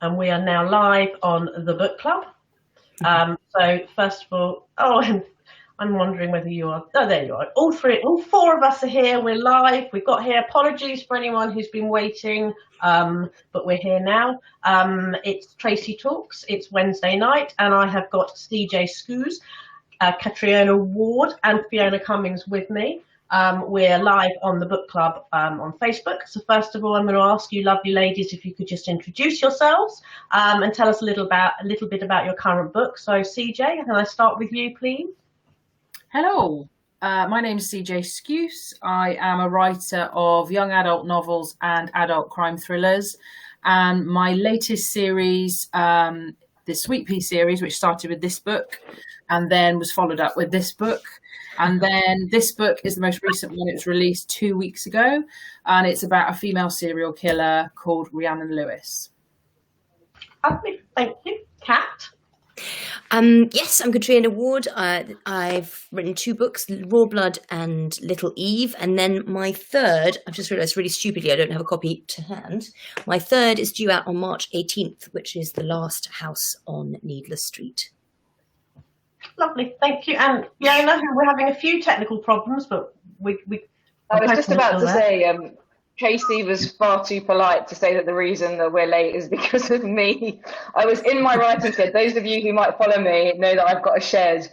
and we are now live on the book club. So first of all, and I'm wondering whether you are. Oh, there you are. All four of us are here. We're live. We've got here. Apologies for anyone who's been waiting, but we're here now. It's Tracy Talks. It's Wednesday night, and I have got Skuse, Catriona Ward, and Fiona Cummins with me. We're live on the book club on Facebook. So first of all, I'm going to ask you, lovely ladies, if you could just introduce yourselves and tell us a little bit about your current book. So CJ, can I start with you, please? Hello, my name is CJ Skuse. I am a writer of young adult novels and adult crime thrillers. And my latest series, the Sweet Pea series, which started with this book and then was followed up with this book. And then this book is the most recent one. It was released 2 weeks ago, and it's about a female serial killer called Rhiannon Lewis. Lovely, thank you. Kat? Yes, I'm Catriona Ward. I've written 2 books, Raw Blood and Little Eve, and then my third, I've just realised really stupidly I don't have a copy to hand. My third is due out on March 18th, which is The Last House on Needless Street. Lovely, thank you. And Fiona, we're having a few technical problems, but I was just about to say, Tracy was far too polite to say that the reason that we're late is because of me. I was in my writing shed. Those of you who might follow me know that I've got a shed,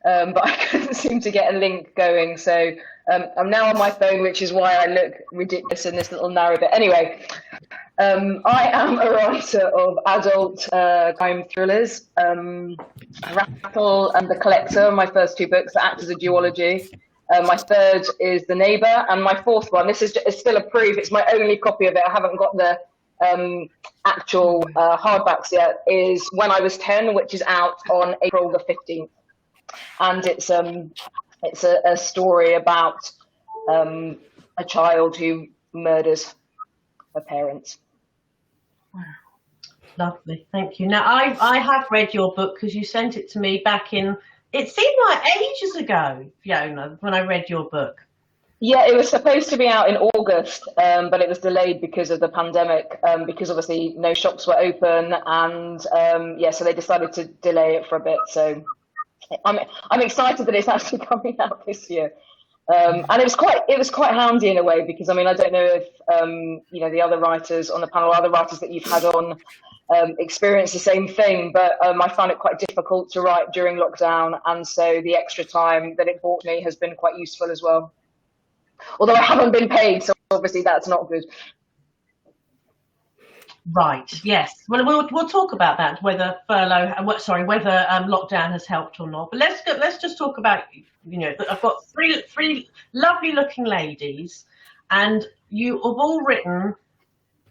but I couldn't seem to get a link going. So I'm now on my phone, which is why I look ridiculous in this little narrow bit. Anyway, I am a writer of adult crime thrillers. Rattle and The Collector, my first 2 books that act as a duology. My third is The Neighbour, and my fourth one, this is still a proof, it's my only copy of it, I haven't got the actual hardbacks yet, is When I Was 10, which is out on April the 15th. And it's a story about a child who murders her parents. Wow. Lovely, thank you. Now, I have read your book because you sent it to me back in, it seemed like ages ago, Fiona, when I read your book. Yeah, it was supposed to be out in August, but it was delayed because of the pandemic, because obviously no shops were open, and so they decided to delay it for a bit. So I'm excited that it's actually coming out this year. And it was quite handy in a way, because I mean, I don't know if the other writers on the panel, or other writers that you've had on, experience the same thing, but I found it quite difficult to write during lockdown, and so the extra time that it bought me has been quite useful as well. Although I haven't been paid, so obviously that's not good. Right. Yes. Well, we'll talk about that, whether lockdown has helped or not. But let's just talk about, I've got three lovely looking ladies, and you have all written.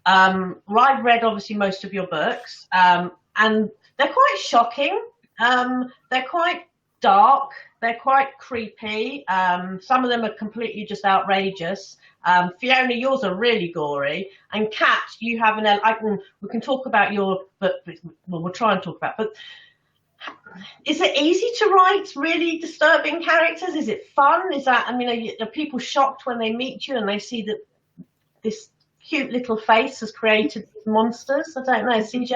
I've read obviously most of your books, and they're quite shocking. They're quite dark. They're quite creepy. Some of them are completely just outrageous. Fiona, yours are really gory, and Kat, you have we can talk about your book. Well, we'll try and talk about. But is it easy to write really disturbing characters? Is it fun? Are people shocked when they meet you and they see that this cute little face has created monsters? I don't know, CJ.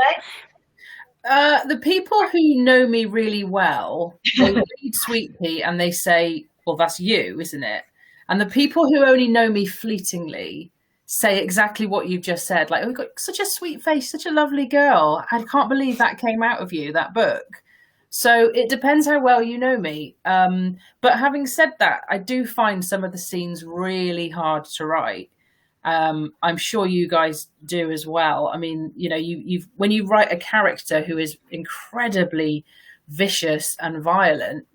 The people who know me really well, they read Sweet Pea and they say, well, that's you, isn't it? And the people who only know me fleetingly say exactly what you've just said. Like, oh, you've got such a sweet face, such a lovely girl. I can't believe that came out of you, that book. So it depends how well you know me. But having said that, I do find some of the scenes really hard to write. I'm sure you guys do as well. I mean, when you write a character who is incredibly vicious and violent,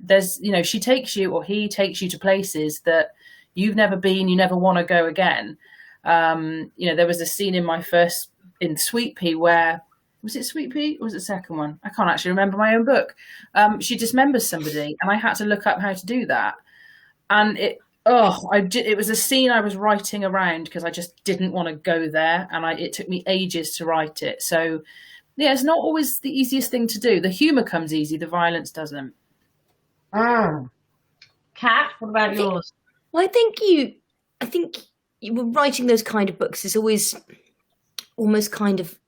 she takes you, or he takes you to places that you've never been, you never want to go again. There was a scene in Sweet Pea where, was it Sweet Pea or was it the second one? I can't actually remember my own book. She dismembers somebody, and I had to look up how to do that. And it was a scene I was writing around because I just didn't want to go there, and it took me ages to write it. So, yeah, it's not always the easiest thing to do. The humour comes easy, the violence doesn't. Kat, what about yours? Well, I think you were writing those kind of books is always almost kind of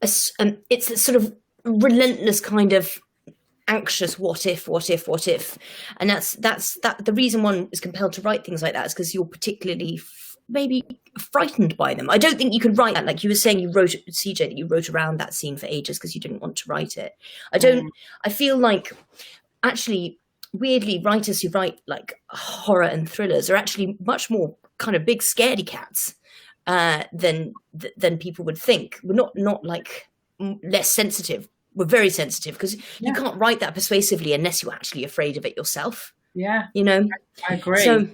it's a sort of relentless kind of anxious what if, and that's the reason one is compelled to write things like that is because you're particularly maybe frightened by them. I don't think you can write that, like you were saying, you wrote, CJ, that you wrote around that scene for ages because you didn't want to write it. I feel like actually weirdly writers who write like horror and thrillers are actually much more kind of big scaredy cats than people would think. We're not like less sensitive. We're very sensitive because you can't write that persuasively unless you're actually afraid of it yourself. Yeah, you know. I agree. So,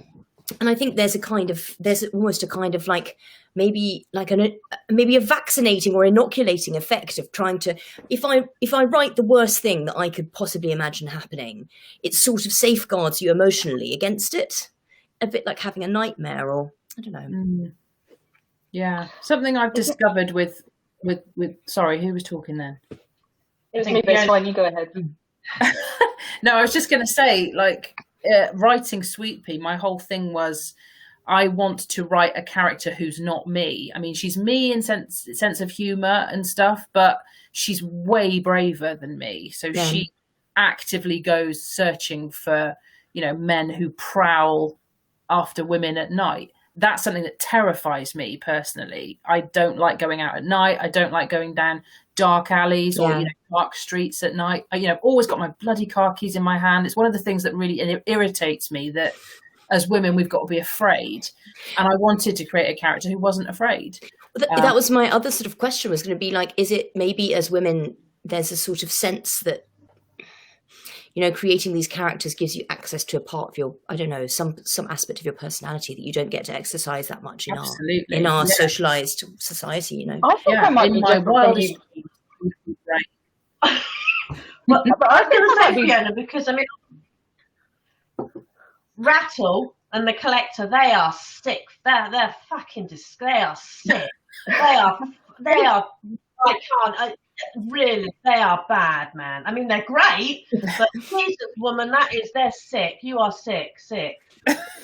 and I think there's almost a kind of like maybe a vaccinating or inoculating effect of trying to, if I write the worst thing that I could possibly imagine happening, it sort of safeguards you emotionally against it, a bit like having a nightmare, or I don't know. Yeah, something I've discovered with sorry, who was talking then? It was me, but it's fine, you go ahead. No, I was just going to say, like, writing Sweet Pea, my whole thing was I want to write a character who's not me. I mean, she's me in sense of humour and stuff, but she's way braver than me. So she actively goes searching for, men who prowl after women at night. That's something that terrifies me personally. I don't like going out at night. I don't like going down dark alleys or dark streets at night. I've always got my bloody car keys in my hand. It's one of the things that really irritates me, that as women we've got to be afraid. And I wanted to create a character who wasn't afraid. That was my other sort of question, was going to be like, is it maybe as women there's a sort of sense that creating these characters gives you access to a part of your, I don't know, some aspect of your personality that you don't get to excercise that much in our socialized society, I think I might be my wildest right. but I was going to say, Fiona, because I mean, Rattle and the Collector, they are sick. They're fucking they are sick. they are. I can't. Really, they are bad, man. I mean, they're great, but Jesus, woman, they're sick. You are sick.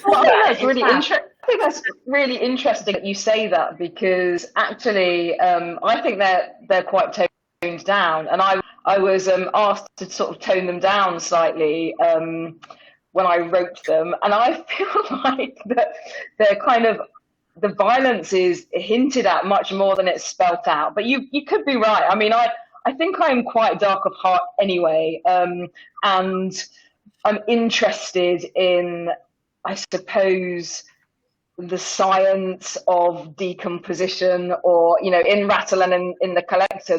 Well, I think that's really interesting that you say that, because actually, I think they're quite toned down, and I was asked to sort of tone them down slightly when I wrote them, and I feel like that they're kind of, the violence is hinted at much more than it's spelt out. But you could be right. I mean, I think I'm quite dark of heart anyway, and I'm interested in, I suppose, the science of decomposition, or in Rattle and in the Collector,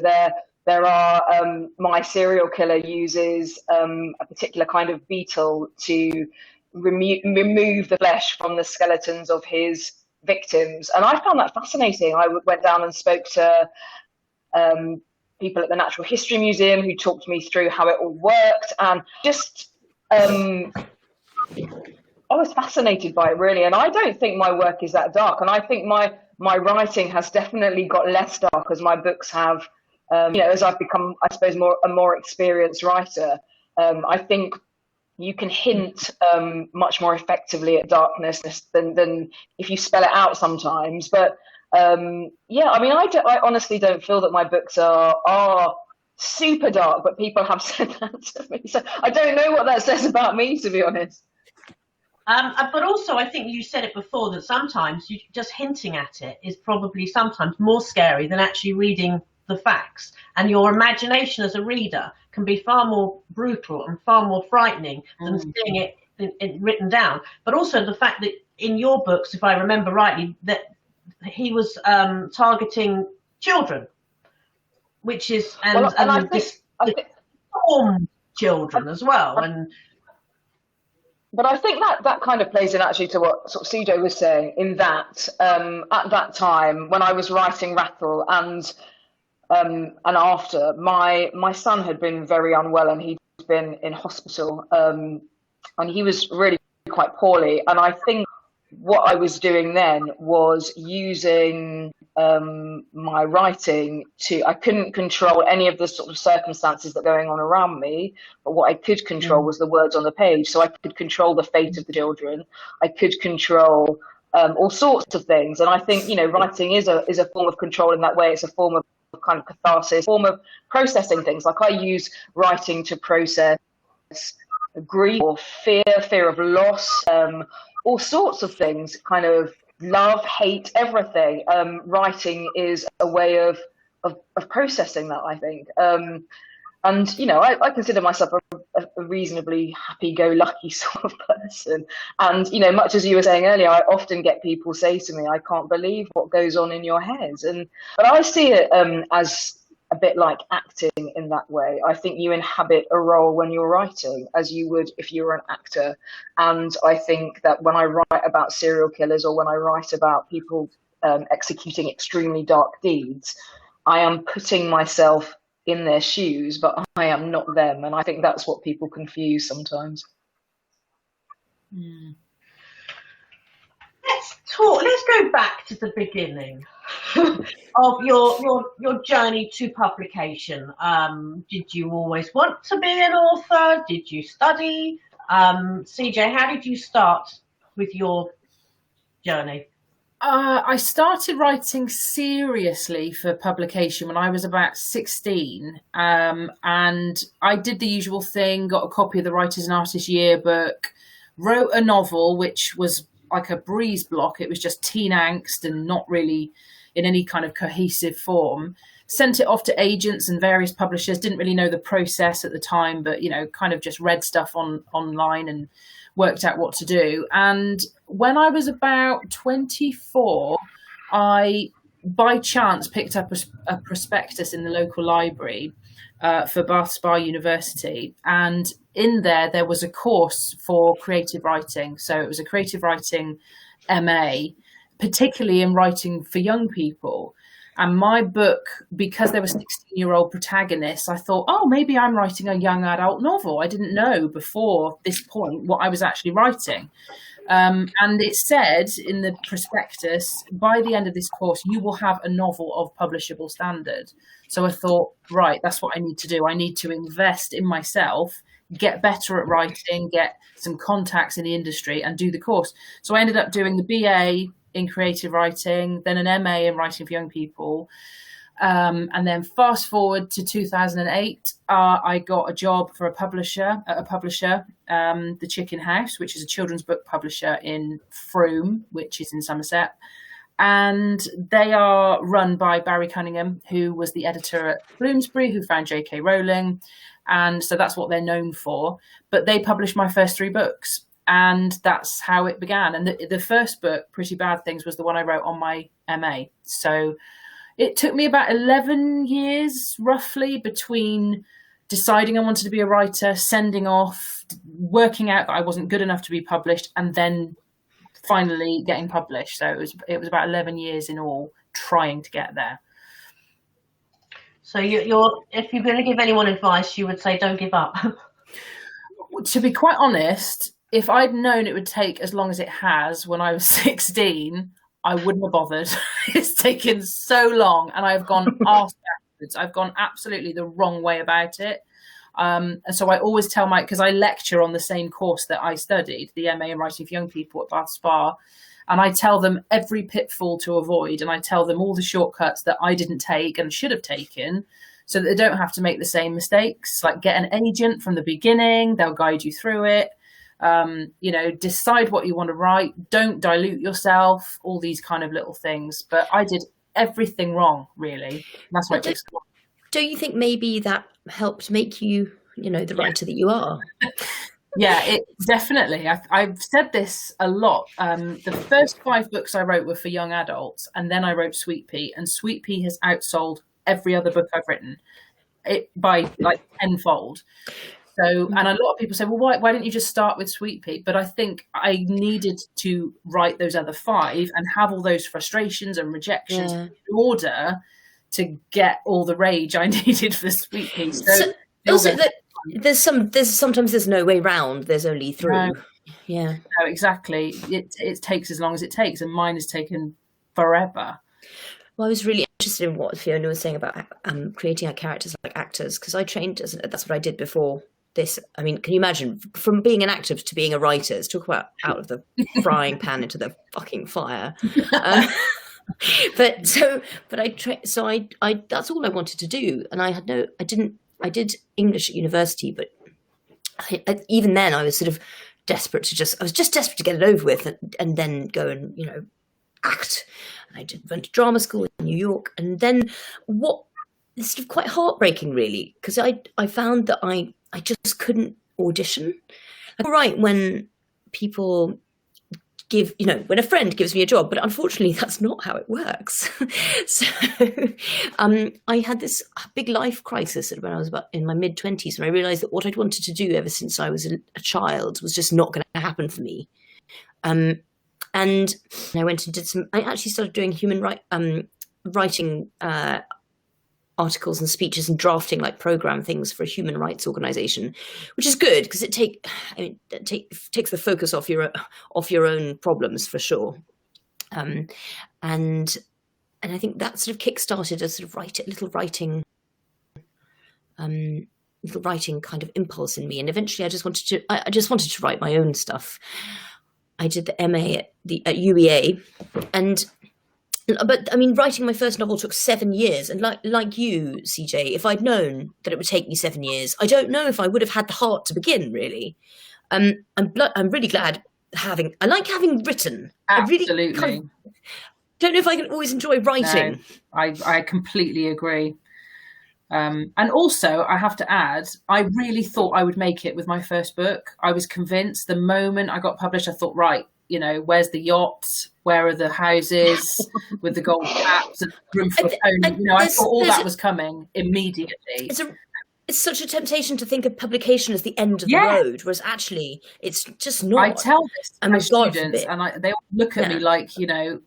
there are my serial killer uses a particular kind of beetle to remove the flesh from the skeletons of his victims, and I found that fascinating. I went down and spoke to people at the Natural History Museum who talked me through how it all worked, and just I was fascinated by it, really. And I don't think my work is that dark, and I think my writing has definitely got less dark as my books have, as I've become, I suppose, a more experienced writer. I think you can hint much more effectively at darkness than if you spell it out sometimes. But I mean, I honestly don't feel that my books are super dark, but people have said that to me. So I don't know what that says about me, to be honest. But also, I think you said it before, that sometimes just hinting at it is probably sometimes more scary than actually reading the facts, and your imagination as a reader can be far more brutal and far more frightening than seeing it written down. But also the fact that in your books, if I remember rightly, that he was targeting children, which is children as well. But I think that kind of plays in actually to what sort of CJ was saying, in that at that time when I was writing Rattle and after, my son had been very unwell, and he'd been in hospital, and he was really quite poorly. And I think what I was doing then was using my writing I couldn't control any of the sort of circumstances that were going on around me, but what I could control was the words on the page. So I could control the fate of the children. I could control all sorts of things. And I think, writing is a form of control in that way. It's a form of kind of catharsis, form of processing things. Like I use writing to process grief or fear of loss, all sorts of things, kind of love, hate, everything. Writing is a way of processing that, I think. And, you know, I consider myself a reasonably happy-go-lucky sort of person. And, you know, much as you were saying earlier, I often get people say to me, I can't believe what goes on in your head. But I see it as a bit like acting in that way. I think you inhabit a role when you're writing, as you would if you were an actor. And I think that when I write about serial killers, or when I write about people executing extremely dark deeds, I am putting myself in their shoes, but I am not them. And I think that's what people confuse sometimes. Let's go back to the beginning of your journey to publication. Did you always want to be an author? Did you study? CJ, how did you start with your journey? I started writing seriously for publication when I was about 16, and I did the usual thing, got a copy of the Writers and Artists Yearbook, wrote a novel which was like a breeze block. It was just teen angst and not really in any kind of cohesive form. Sent it off to agents and various publishers, didn't really know the process at the time, but, you know, kind of just read stuff online and worked out what to do. And when I was about 24, I, by chance, picked up a prospectus in the local library for Bath Spa University. And in there was a course for creative writing. So it was a creative writing MA, particularly in writing for young people. And my book, because there were 16-year-old protagonists, I thought, oh, maybe I'm writing a young adult novel. I didn't know before this point what I was actually writing. And it said in the prospectus, by the end of this course, you will have a novel of publishable standard. So I thought, right, that's what I need to do. I need to invest in myself, get better at writing, get some contacts in the industry and do the course. So I ended up doing the BA in creative writing, then an MA in writing for young people. And then fast forward to 2008, I got a job for a publisher, the Chicken House, which is a children's book publisher in Frome, which is in Somerset. And they are run by Barry Cunningham, who was the editor at Bloomsbury, who found J.K. Rowling. And so that's what they're known for. But they published my first 3 books. And that's how it began. And the first book, Pretty Bad Things, was the one I wrote on my MA. So it took me about 11 years, roughly, between deciding I wanted to be a writer, sending off, working out that I wasn't good enough to be published, and then finally getting published. So it was about 11 years in all, trying to get there. So if you're going to give anyone advice, you would say don't give up. To be quite honest, if I'd known it would take as long as it has when I was 16, I wouldn't have bothered. It's taken so long, and I've gone arse backwards. I've gone absolutely the wrong way about it. And so I always tell because I lecture on the same course that I studied, the MA in Writing for Young People at Bath Spa, and I tell them every pitfall to avoid, and I tell them all the shortcuts that I didn't take and should have taken, so that they don't have to make the same mistakes. Like, get an agent from the beginning, they'll guide you through it. Decide what you want to write, don't dilute yourself, all these kind of little things. But I did everything wrong, really. That's why it takes a while. Don't you think maybe that helped make you, the writer that you are? Yeah, it definitely. I've said this a lot. The first 5 books I wrote were for young adults, and then I wrote Sweet Pea, and Sweet Pea has outsold every other book I've written by like tenfold. So, and a lot of people say, well, why didn't you just start with Sweet Pea? But I think I needed to write those other 5 and have all those frustrations and rejections in order to get all the rage I needed for Sweet Pea. So also, sometimes there's no way round. There's only through. No. Yeah. No, exactly. It takes as long as it takes, and mine has taken forever. Well, I was really interested in what Fiona was saying about creating our characters like actors, because I trained that's what I did before this. I mean, can you imagine from being an actor to being a writer? Talk about out of the frying pan into the fucking fire. I that's all I wanted to do, and I did English at university, but even then I was sort of desperate to get it over with, and then go and act. And I went to drama school in New York, and then it's sort of quite heartbreaking, really, because I found that I just couldn't audition. All right, when people when a friend gives me a job, but unfortunately that's not how it works. So I had this big life crisis when I was about in my mid-20s, when I realised that what I'd wanted to do ever since I was a child was just not going to happen for me. And I went and I actually started doing writing articles and speeches and drafting program things for a human rights organization, which is good because it takes the focus off your own problems, for sure. And I think that sort of kick-started a sort of little writing kind of impulse in me. And eventually I just wanted to write my own stuff. I did the MA at UEA, but I mean, writing my first novel took 7 years, and like you, CJ, if I'd known that it would take me 7 years, I don't know if I would have had the heart to begin. Really, I'm really glad I like having written. Absolutely. I really don't know if I can always enjoy writing. No, I completely agree. And also, I have to add, I really thought I would make it with my first book. I was convinced the moment I got published. I thought, right, where's the yachts? Where are the houses with the gold caps and room for a phone? I thought all that was coming immediately. It's such a temptation to think of publication as the end of the road, whereas actually it's just not. I tell this to my students, and they all look at me like,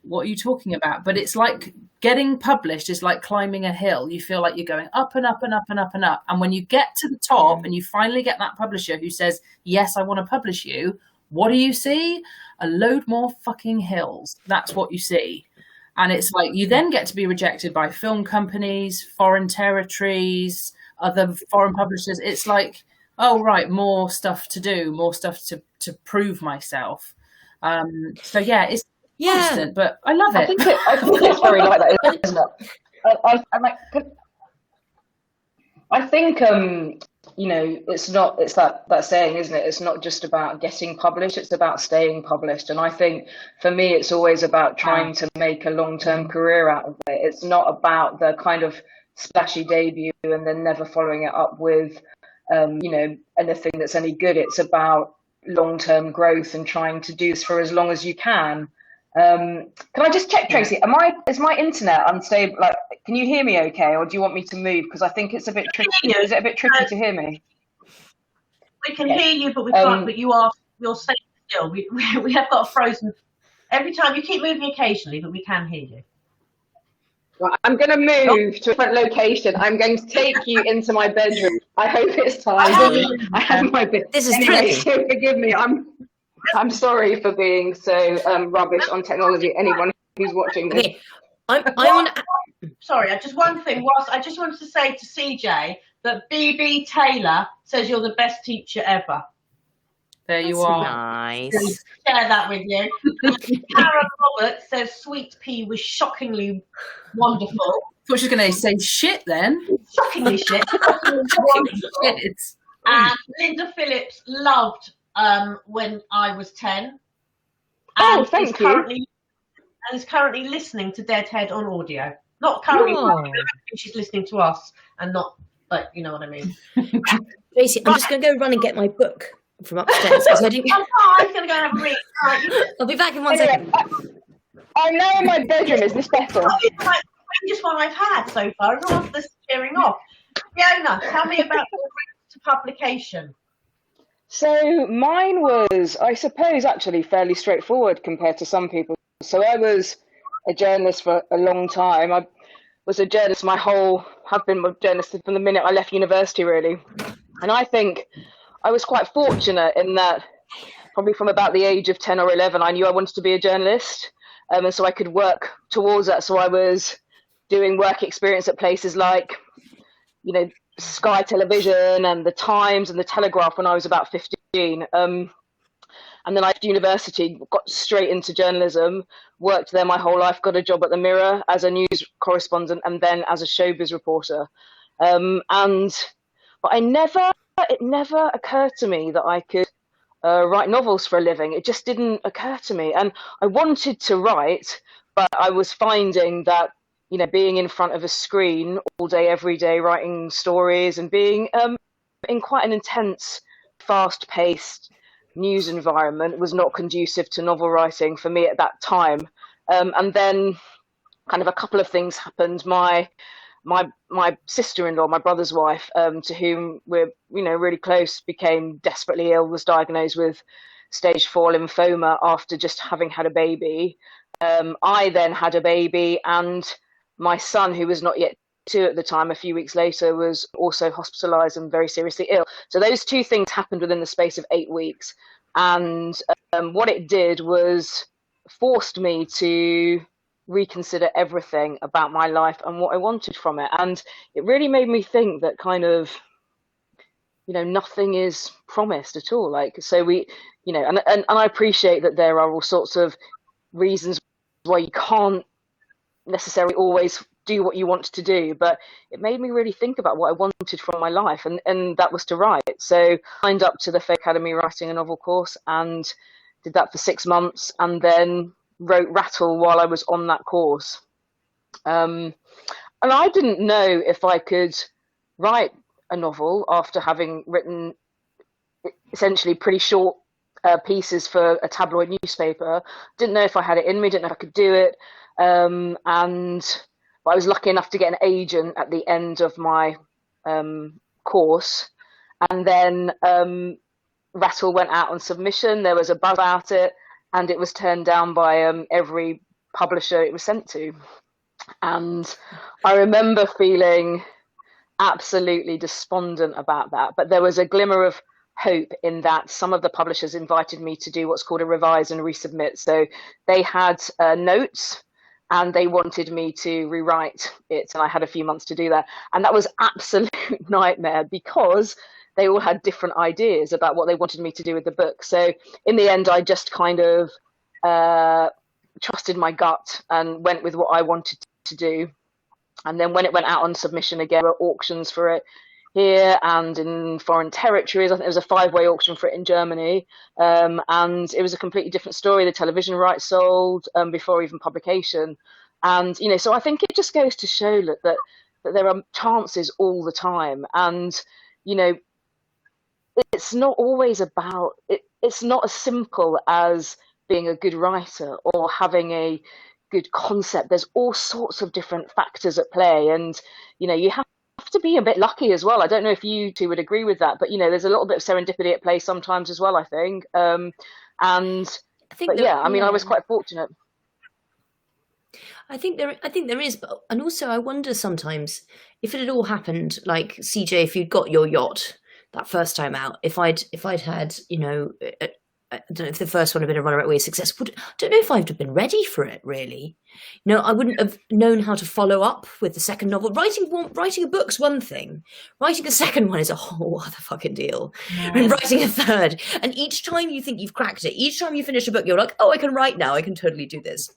what are you talking about? But it's like getting published is like climbing a hill. You feel like you're going up and up and up and up and up. And when you get to the top and you finally get that publisher who says, yes, I want to publish you, what do you see? A load more fucking hills. That's what you see. And it's like you then get to be rejected by film companies, foreign territories, other foreign publishers. It's like, oh, right, more stuff to do, more stuff to prove myself. So, it's constant, but I love it. I think it's very like that, isn't it? I think it's that saying, isn't it? It's not just about getting published, it's about staying published. And I think for me, it's always about trying to make a long-term career out of it. It's not about the kind of splashy debut and then never following it up with, anything that's any good. It's about long-term growth and trying to do this for as long as you can. Can I just check, Tracy? Is my internet unstable? Can you hear me okay, or do you want me to move? Because I think it's a bit tricky. Is it a bit tricky to hear me? We can hear you, but we can't. But you're staying still. We have got a frozen. Every time you keep moving occasionally, but we can hear you. Right, I'm going to move to a different location. I'm going to take you into my bedroom. I hope it's time. I have my bit. This is anyway, so forgive me. I'm sorry for being so rubbish on technology. Anyone who's watching this. Okay. Sorry, just one thing. I just wanted to say to CJ that BB Taylor says you're the best teacher ever. There you are. Nice. Share that with you. Karen Roberts says Sweet Pea was shockingly wonderful. I thought she was going to say shit then. Shockingly shit. Shit. And Linda Phillips loved When I Was 10. And thank you. And is currently listening to Deadhead on audio. Not currently, she's listening to us and not, but you know what I mean. Tracy, I'm just going to go run and get my book from upstairs. I I'm going to go and have a read. I'll be back in 1 second. I'm now in my bedroom. Is this better? It's the strangest one I've had so far. Everyone's just cheering off. Fiona, tell me about your route to publication. So mine was, I suppose, actually fairly straightforward compared to some people. So I was a journalist for a long time. I was a journalist have been a journalist from the minute I left university, really. And I think I was quite fortunate in that probably from about the age of 10 or 11, I knew I wanted to be a journalist. And so I could work towards that. So I was doing work experience at places like, Sky Television and the Times and the Telegraph when I was about 15. And And then I left university, got straight into journalism, worked there my whole life, got a job at the Mirror as a news correspondent and then as a showbiz reporter. But it never occurred to me that I could write novels for a living. It just didn't occur to me. And I wanted to write, but I was finding that, you know, being in front of a screen all day, every day, writing stories and being in quite an intense, fast-paced news environment was not conducive to novel writing for me at that time. And then kind of a couple of things happened. My sister-in-law, my brother's wife, to whom we're, you know, really close, became desperately ill, was diagnosed with stage 4 lymphoma after just having had a baby. I then had a baby, and my son, who was not yet 2 at the time, a few weeks later, was also hospitalized and very seriously ill. So those 2 things happened within the space of 8 weeks. And what it did was forced me to reconsider everything about my life and what I wanted from it. And it really made me think that kind of, you know, nothing is promised at all. Like, so we, you know, and I appreciate that there are all sorts of reasons why you can't necessarily always do what you want to do, but it made me really think about what I wanted from my life, and that was to write. So I signed up to the Fair Academy writing a novel course and did that for 6 months, and then wrote Rattle while I was on that course. And I didn't know if I could write a novel after having written essentially pretty short pieces for a tabloid newspaper. Didn't know if I had it in me, didn't know if I could do it. And I was lucky enough to get an agent at the end of my course. And then Rattle went out on submission. There was a buzz about it, and it was turned down by every publisher it was sent to. And I remember feeling absolutely despondent about that. But there was a glimmer of hope in that some of the publishers invited me to do what's called a revise and resubmit. So they had notes, and they wanted me to rewrite it, and I had a few months to do that. And that was absolute nightmare, because they all had different ideas about what they wanted me to do with the book. So in the end, I just kind of trusted my gut and went with what I wanted to do. And then when it went out on submission again, there were auctions for it here and in foreign territories. I think there was a 5-way auction for it in Germany. And it was a completely different story. The television rights sold before even publication. And, you know, so I think it just goes to show that there are chances all the time. And, you know, it's not always about, it's not as simple as being a good writer or having a good concept. There's all sorts of different factors at play. And, you know, you have to be a bit lucky as well. I don't know if you two would agree with that, but, you know, there's a little bit of serendipity at play sometimes as well, I think. I mean, I was quite fortunate. I think there is, and also I wonder sometimes if it had all happened like CJ, if you'd got your yacht that first time out, if I'd had, you know, I don't know if the first one had been a runaway success. I don't know if I'd have been ready for it, really. You know, I wouldn't have known how to follow up with the second novel. Writing a book's one thing. Writing a second one is a whole other fucking deal. Yeah. And writing a third. And each time you think you've cracked it, each time you finish a book, you're like, oh, I can write now. I can totally do this.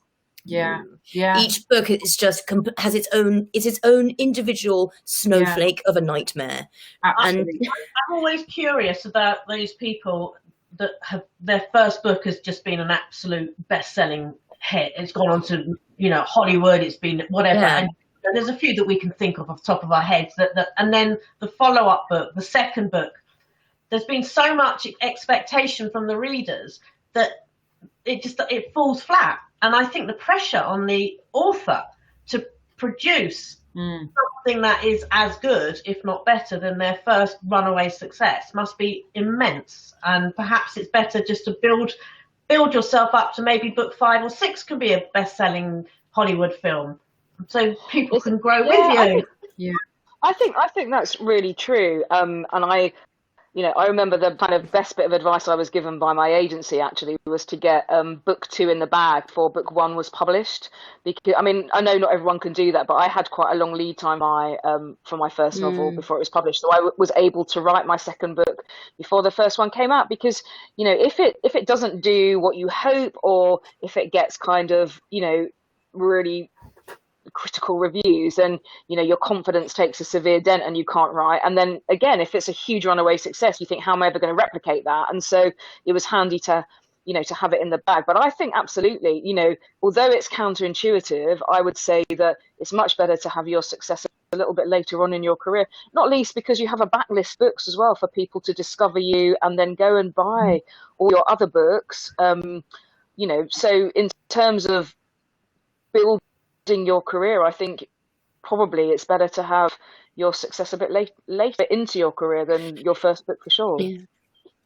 Yeah, yeah. Each book is just has its own individual snowflake of a nightmare. Absolutely. And I'm always curious about those people that have their first book has just been an absolute best-selling hit. It's gone on to, you know, Hollywood. It's been whatever. Yeah. And there's a few that we can think of off the top of our heads. And then the follow-up book, the second book, there's been so much expectation from the readers that it falls flat. And I think the pressure on the author to produce something that is as good, if not better, than their first runaway success must be immense. And perhaps it's better just to build yourself up to maybe book 5 or 6 can be a best-selling Hollywood film, so people can grow with you. I think that's really true. And I remember the kind of best bit of advice I was given by my agency actually was to get book 2 in the bag before book 1 was published. Because I mean, I know not everyone can do that, but I had quite a long lead time for my first novel before it was published. So I was able to write my second book before the first one came out, because if it doesn't do what you hope, or if it gets kind of really critical reviews, and your confidence takes a severe dent and you can't write. And then again, if it's a huge runaway success, you think, how am I ever going to replicate that? And so it was handy to have it in the bag. But I think absolutely, although it's counterintuitive, I would say that it's much better to have your success a little bit later on in your career, not least because you have a backlist books as well for people to discover you and then go and buy all your other books. So in terms of building your career, I think probably it's better to have your success a bit later into your career than your first book, for sure. Yeah.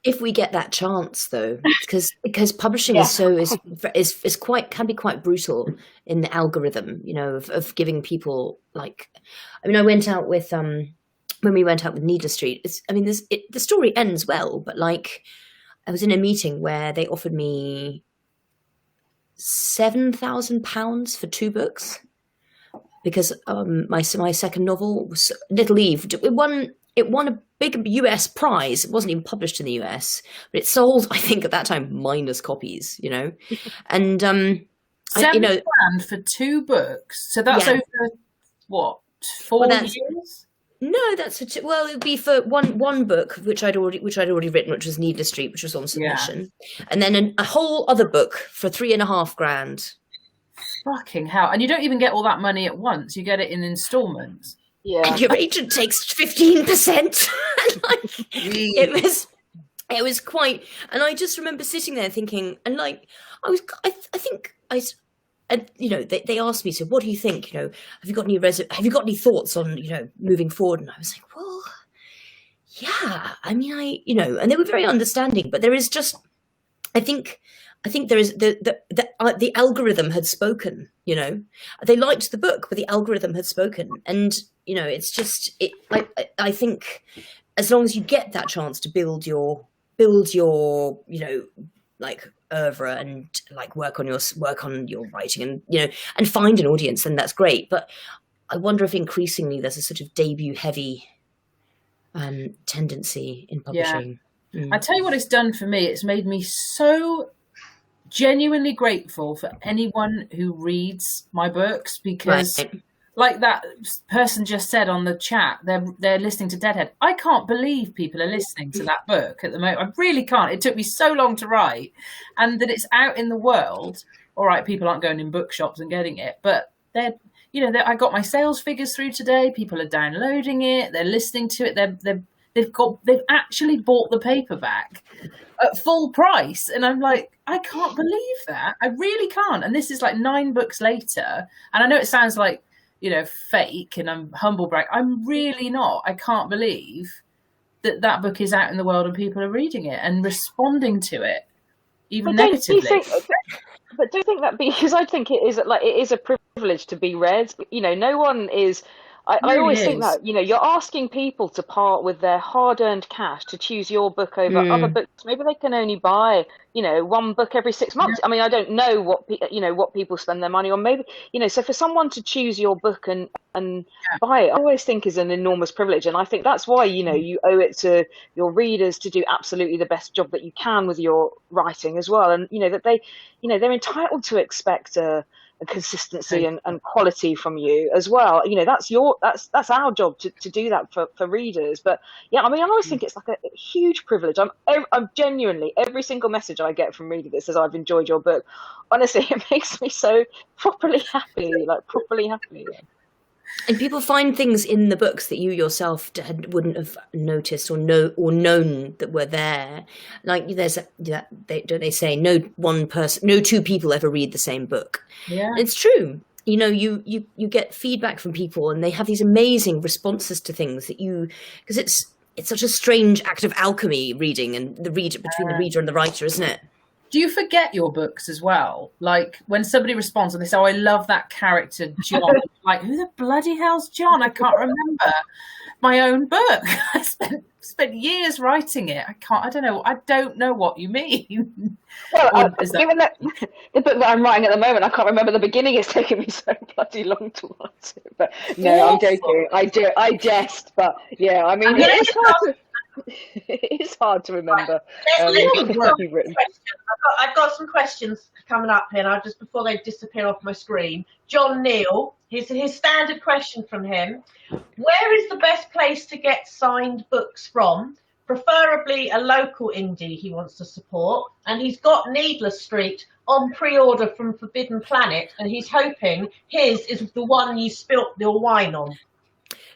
If we get that chance, though, because publishing can be quite brutal in the algorithm, of giving people, like, I mean, I went out with when we went out with Needless Street. The story ends well, but like, I was in a meeting where they offered me £7,000 for 2 books, because my second novel was Little Eve. It won a big US prize. It wasn't even published in the US, but it sold, I think, at that time, minus copies. And £7,000 for 2 books. So that's over what, 4 years? No, that's it would be for one book which I'd already written, which was Needless Street, which was on submission, and then a whole other book for £3,500. Fucking hell! And you don't even get all that money at once; you get it in installments. Yeah, and your agent takes 15%. It was quite, and I just remember sitting there thinking, and like and they asked me, so what do you think? Have you got any thoughts on moving forward? And I was like, well, yeah. I mean, and they were very understanding, but there is just, I think there is the algorithm had spoken. They liked the book, but the algorithm had spoken, and it's just I think as long as you get that chance to build your like oeuvre and like work on your writing and find an audience, then that's great. But I wonder if increasingly there's a sort of debut heavy tendency in publishing. Yeah. I tell you what it's done for me. It's made me so genuinely grateful for anyone who reads my books, because like that person just said on the chat, they're listening to Deadhead. I can't believe people are listening to that book at the moment. I really can't. It took me so long to write, and that it's out in the world. All right, people aren't going in bookshops and getting it, but I got my sales figures through today. People are downloading it. They're listening to it. They've actually bought the paperback at full price, and I'm like, I can't believe that. I really can't. And this is like 9 books later, and I know it sounds like fake, and I'm humble brag. I'm really not. I can't believe that book is out in the world and people are reading it and responding to it, even negatively. But do you think that, because I think it is a privilege to be read. No one is. I always think that you're asking people to part with their hard-earned cash to choose your book over other books. Maybe they can only buy 1 book every 6 months. I mean, I don't know what people spend their money on. Maybe so for someone to choose your book and buy it, I always think is an enormous privilege. And I think that's why you owe it to your readers to do absolutely the best job that you can with your writing as well. And that they're entitled to expect a consistency and quality from you as well. That's our job to do that for readers. But yeah, I mean, I always think it's like a huge privilege. I'm genuinely, every single message I get from readers that says I've enjoyed your book, honestly, it makes me so properly happy. And people find things in the books that you yourself wouldn't have noticed or known that were there. Like they say no 2 people ever read the same book. Yeah, it's true. You get feedback from people, and they have these amazing responses to things because it's such a strange act of alchemy, reading, and between the reader and the writer, isn't it? Do you forget your books as well? Like when somebody responds and they say, "Oh, I love that character, John." Like, who the bloody hell's John? I can't remember my own book. I spent spent years writing it. I don't know what you mean. Well, given that the book that I'm writing at the moment, I can't remember the beginning. It's taken me so bloody long to write it. But no, I'm joking. I jest. But yeah, I mean, it's hard to remember. I've got some questions coming up here, and just before they disappear off my screen. John Neal, his standard question from him: where is the best place to get signed books from? Preferably a local indie he wants to support, and he's got Needless Street on pre-order from Forbidden Planet, and he's hoping his is the one you spilt your wine on.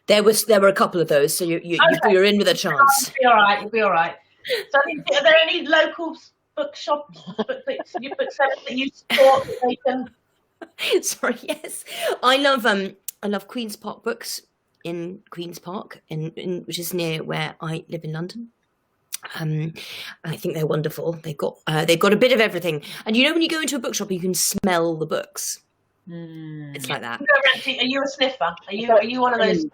There were a couple of those, so you're in with a chance. You'll be all right. So, are there any local bookshops, booksellers that you support that they can? Sorry, yes, I love Queen's Park Books in Queen's Park, which is near where I live in London. I think they're wonderful. They've got a bit of everything, and when you go into a bookshop, you can smell the books. It's like that. Are you a sniffer? Are you one of those?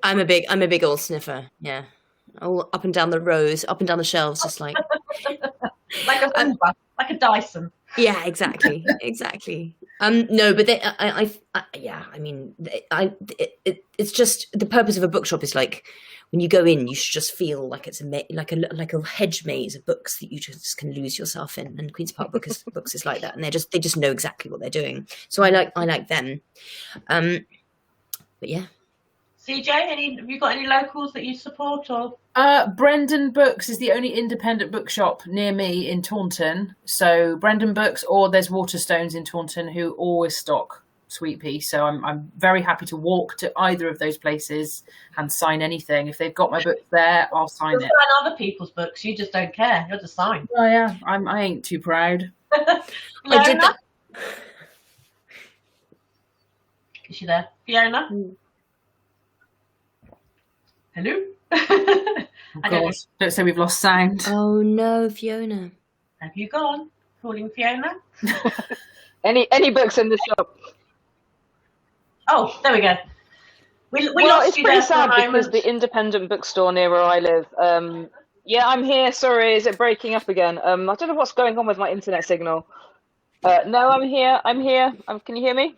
I'm a big old sniffer. Yeah, all up and down the rows, up and down the shelves, just like like a Hoover, like a Dyson. Yeah, exactly. No, but it's just the purpose of a bookshop is like when you go in, you should just feel like it's like a hedge maze of books that you just can lose yourself in. And Queen's Park Books is like that, and they just know exactly what they're doing. So I like them. But yeah. CJ, have you got any locals that you support or? Brendan Books is the only independent bookshop near me in Taunton. So Brendan Books, or there's Waterstones in Taunton who always stock Sweet Pea. So I'm very happy to walk to either of those places and sign anything. If they've got my book there, I'll sign it. Sign other people's books. You just don't care. You'll just sign. Oh yeah, I ain't too proud. I did that. Is she there, Fiona? Hello? Oh, God. Don't say we've lost sound. Oh no, Fiona. Have you gone? Calling Fiona? Any books in the shop? Oh, there we go. We lost it's you pretty there sad for a moment. because the independent bookstore near where I live. Yeah, I'm here. Sorry, is it breaking up again? I don't know what's going on with my internet signal. No, I'm here. Can you hear me?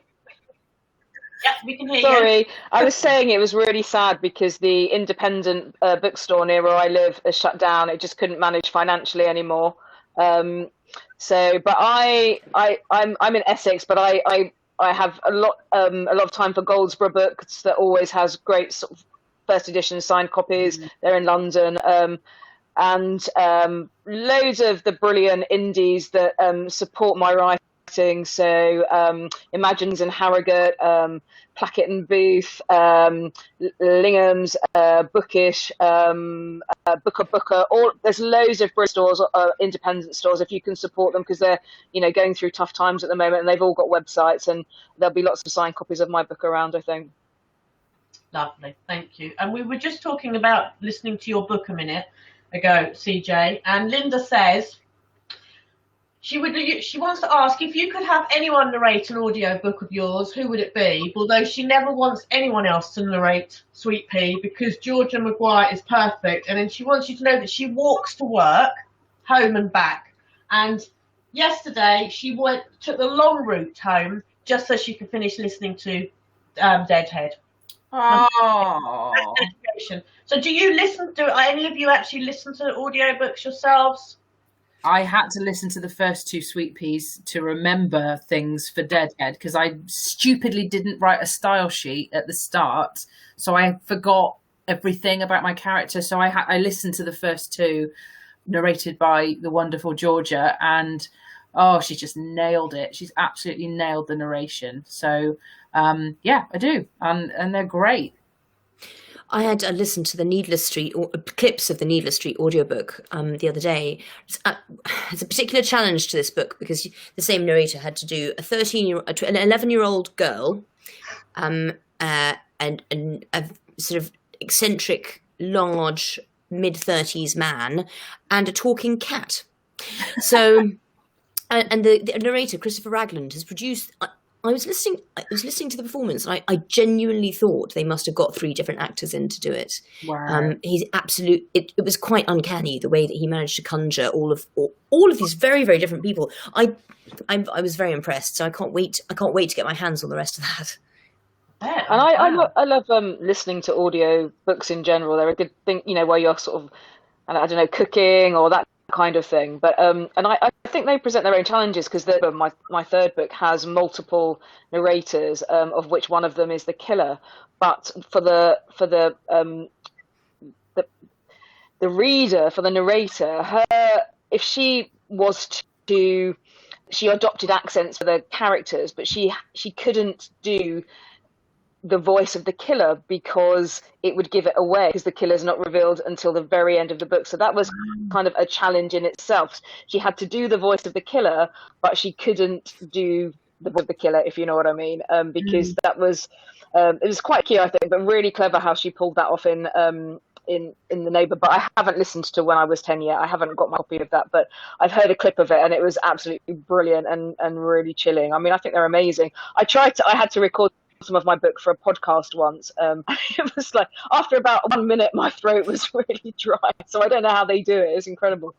Yeah, we can hear you. Sorry, I was saying it was really sad because the independent bookstore near where I live is shut down. It just couldn't manage financially anymore. But I'm in Essex, but I have a lot of time for Goldsborough Books that always has great sort of first edition signed copies. They're in London. And loads of the brilliant indies that support my writing. So Imagines and Harrogate, Plackett and Booth, Lingham's, Bookish, Booker. There's loads of Bristol stores, independent stores, if you can support them, because they're going through tough times at the moment, and they've all got websites, and there'll be lots of signed copies of my book around, I think. Lovely, thank you. And we were just talking about listening to your book a minute ago, CJ, and Linda says she wants to ask if you could have anyone narrate an audio book of yours, who would it be? Although she never wants anyone else to narrate Sweet Pea because Georgia Maguire is perfect, and then she wants you to know that she walks to work, home and back. And yesterday she took the long route home just so she could finish listening to Deadhead. Oh. So do any of you actually listen to audiobooks yourselves? I had to listen to the first two Sweet Peas to remember things for Deadhead because I stupidly didn't write a style sheet at the start, so I forgot everything about my character. So I listened to the first two, narrated by the wonderful Georgia, and she just nailed it. She's absolutely nailed the narration. So yeah, I do, and they're great. I had listened to the Needless Street clips of the Needless Street audiobook the other day. It's a particular challenge to this book because the same narrator had to do an 11-year-old girl, and a sort of eccentric, large, mid-30s man, and a talking cat. So, and the narrator Christopher Ragland has produced I was listening to the performance, and I genuinely thought they must have got 3 different actors in to do it. Wow. He's absolute. It was quite uncanny the way that he managed to conjure all of these very, very different people. I was very impressed. So I can't wait to get my hands on the rest of that. Yeah, And I wow. love listening to audio books in general. They're a good thing, where you're sort of, I don't know, cooking or that kind of thing. But and I think they present their own challenges, because my third book has multiple narrators, of which one of them is the killer. But for the reader, for the narrator, if she was to, she adopted accents for the characters, but she couldn't do the voice of the killer because it would give it away, because the killer's not revealed until the very end of the book. So that was kind of a challenge in itself. She had to do the voice of the killer, but she couldn't do the voice of the killer, if you know what I mean, because that was it was quite cute, I think, but really clever how she pulled that off in The Neighbour. But I haven't listened to When I Was 10 yet. I haven't got my copy of that, but I've heard a clip of it, and it was absolutely brilliant and really chilling. I mean, I think they're amazing. I had to record some of my book for a podcast once. It was like, after about 1 minute, my throat was really dry. So I don't know how they do it. It's incredible.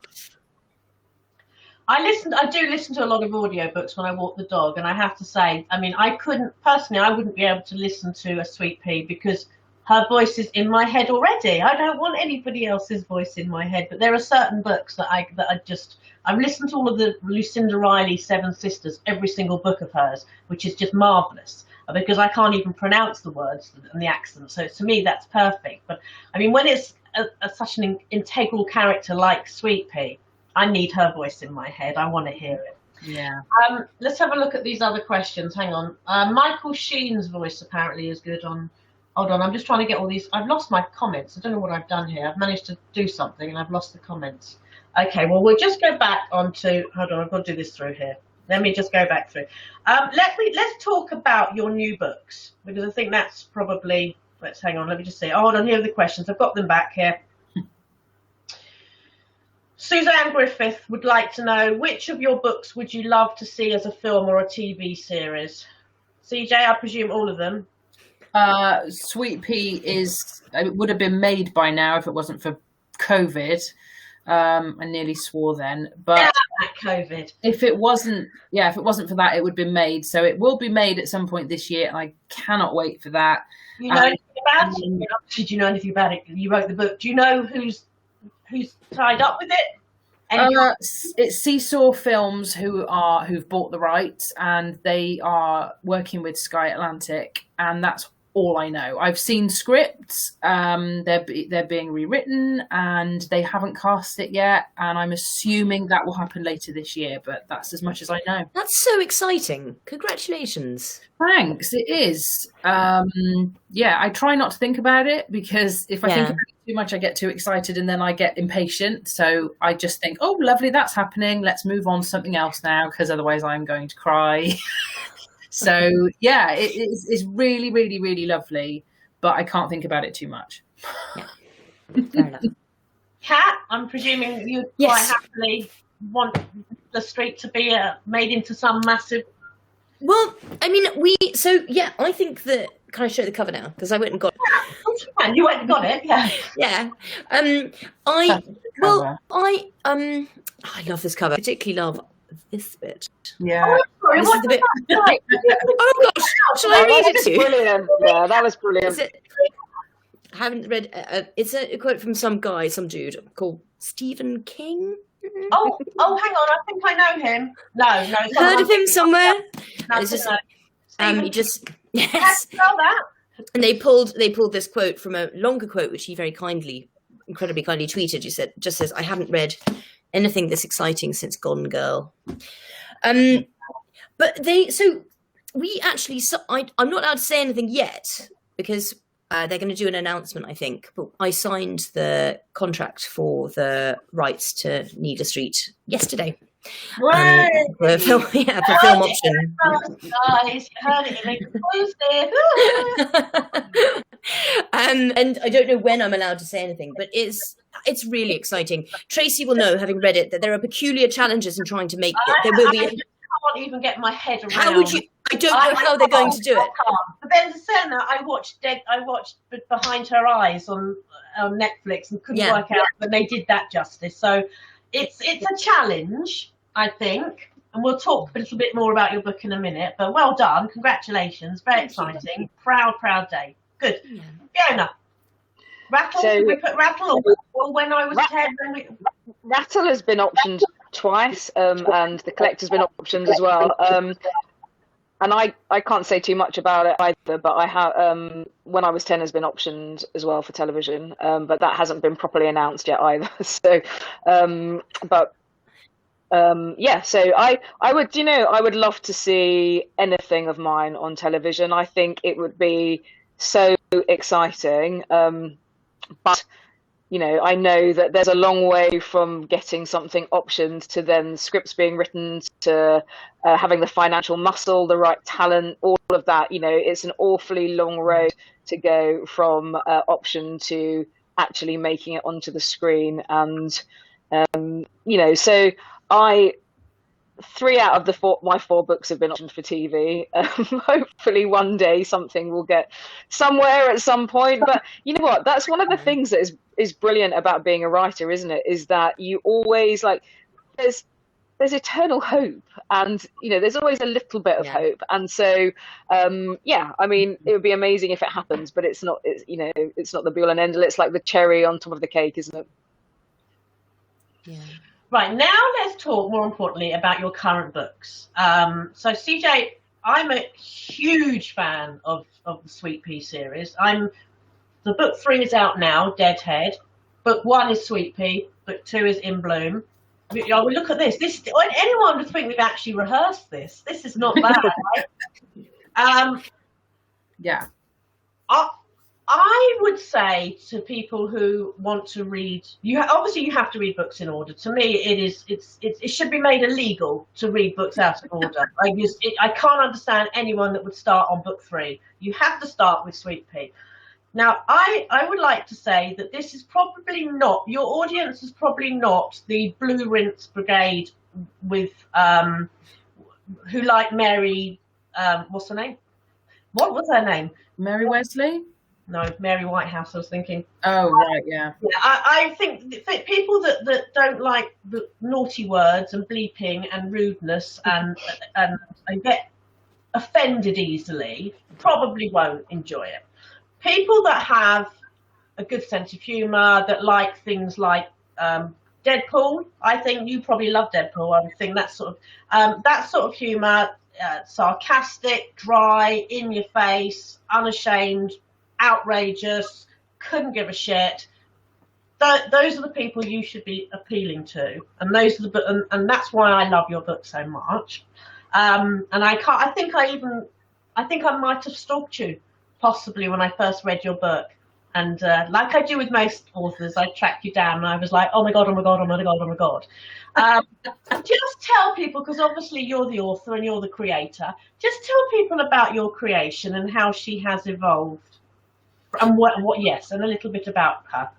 I do listen to a lot of audiobooks when I walk the dog, and I have to say, I mean, I wouldn't be able to listen to a Sweet Pea because her voice is in my head already. I don't want anybody else's voice in my head. But there are certain books that I've listened to all of the Lucinda Riley Seven Sisters, every single book of hers, which is just marvelous, because I can't even pronounce the words and the accent. So to me, that's perfect. But I mean, when it's such an integral character like Sweet Pea, I need her voice in my head. I want to hear it. Yeah. Let's have a look at these other questions. Hang on. Michael Sheen's voice apparently is good on. Hold on, I'm just trying to get all these. I've lost my comments. I don't know what I've done here. I've managed to do something and I've lost the comments. Okay, well, we'll just go back onto. Hold on, I've got to do this through here. Let me just go back through. Let's talk about your new books, because I think that's probably. Let's hang on. Let me just see. Oh, hold on. Here are the questions. I've got them back here. Suzanne Griffith would like to know, which of your books would you love to see as a film or a TV series? CJ, I presume all of them. Sweet Pea it would have been made by now if it wasn't for COVID. I nearly swore then, but COVID. If it wasn't for that, it would have been made. So it will be made at some point this year, and I cannot wait for that. You know anything about it? Did you know anything about it? You wrote the book. Do you know who's tied up with it? It's Seesaw Films who've bought the rights, and they are working with Sky Atlantic, and that's all I know. I've seen scripts, they're being rewritten, and they haven't cast it yet, and I'm assuming that will happen later this year, but that's as much as I know. That's so exciting. Congratulations. Thanks, it is. Yeah, I try not to think about it, because if I think about it too much, I get too excited and then I get impatient. So I just think, oh, lovely, that's happening. Let's move on to something else now, because otherwise I'm going to cry. So yeah, it's really, really, really lovely, but I can't think about it too much. Yeah. Fair enough. Kat, I'm presuming you quite happily want the street to be made into some massive. Well, I mean, I think that. Can I show the cover now? Because I went and got it. You went and got it, yeah. Yeah. I love this cover. I particularly love this bit. Yeah. Oh, sorry, this is the bit. Oh my gosh! Shall I read it to you? Brilliant. Yeah, that was brilliant. I haven't read. It's a quote from some dude called Stephen King. Oh, hang on. I think I know him. No. Heard of him somewhere? No, it's just, Stephen, he just yes. Spell that. And they pulled this quote from a longer quote, which he incredibly kindly tweeted. Just says, "I haven't read anything this exciting since Gone Girl." But I'm not allowed to say anything yet, because they're going to do an announcement, I think. But I signed the contract for the rights to Needle Street yesterday. For film option. Guys, you heard it exclusive. And I don't know when I'm allowed to say anything, but it's really exciting. Tracy will know, having read it, that there are peculiar challenges in trying to make it. There will be. I can't even get my head around. How would you? I don't know how they're going to do it. But then Senna, I watched Behind Her Eyes on Netflix and couldn't work out that they did that justice. So it's a challenge, I think. And we'll talk a little bit more about your book in a minute. But well done. Congratulations. Very exciting. Proud day. Good. Yeah. Fiona, Rattle? So, did we put Rattle or When I Was 10? Rattle has been optioned twice, and The Collector's been optioned as well. And I can't say too much about it either, but I have When I Was 10 has been optioned as well for television, but that hasn't been properly announced yet either. So, so I would love to see anything of mine on television. I think it would be so exciting. But I know that there's a long way from getting something optioned to then scripts being written to having the financial muscle, the right talent, all of that. It's an awfully long road to go from option to actually making it onto the screen. And, so 3 out of my 4 books have been optioned for TV. Hopefully one day something will get somewhere at some point. But you know what? That's one of the things that is brilliant about being a writer, isn't it? Is that you always there's eternal hope, and there's always a little bit of hope. And so I mean, it would be amazing if it happens, but it's not. It's not the be all and end all. It's like the cherry on top of the cake, isn't it? Yeah. Right, now let's talk more importantly about your current books. So CJ, I'm a huge fan of the Sweet Pea series. The book 3 is out now, Deadhead. Book 1 is Sweet Pea. Book 2 is In Bloom. Look at this. Anyone would think we've actually rehearsed this. This is not bad, right? Yeah. I would say to people who want to read, obviously you have to read books in order. To me, it should be made illegal to read books out of order. I can't understand anyone that would start on book 3. You have to start with Sweet Pea. Now, I would like to say that this is probably not, your audience is probably not the Blue Rinse Brigade with who like Mary, what's her name? What was her name? Mary Wesley? No, Mary Whitehouse, I was thinking. Oh, right, yeah. I think people that don't like the naughty words and bleeping and rudeness and get offended easily probably won't enjoy it. People that have a good sense of humour, that like things like Deadpool, I think you probably love Deadpool. I would think that sort of humour, sarcastic, dry, in your face, unashamed, outrageous, couldn't give a shit. Those are the people you should be appealing to, and and that's why I love your book so much. And I think I might have stalked you possibly when I first read your book, and like I do with most authors, I track you down and I was like, oh my god, oh my god, oh my god, oh my god. Just tell people, because obviously you're the author and you're the creator, just tell people about your creation and how she has evolved. And and a little bit about her.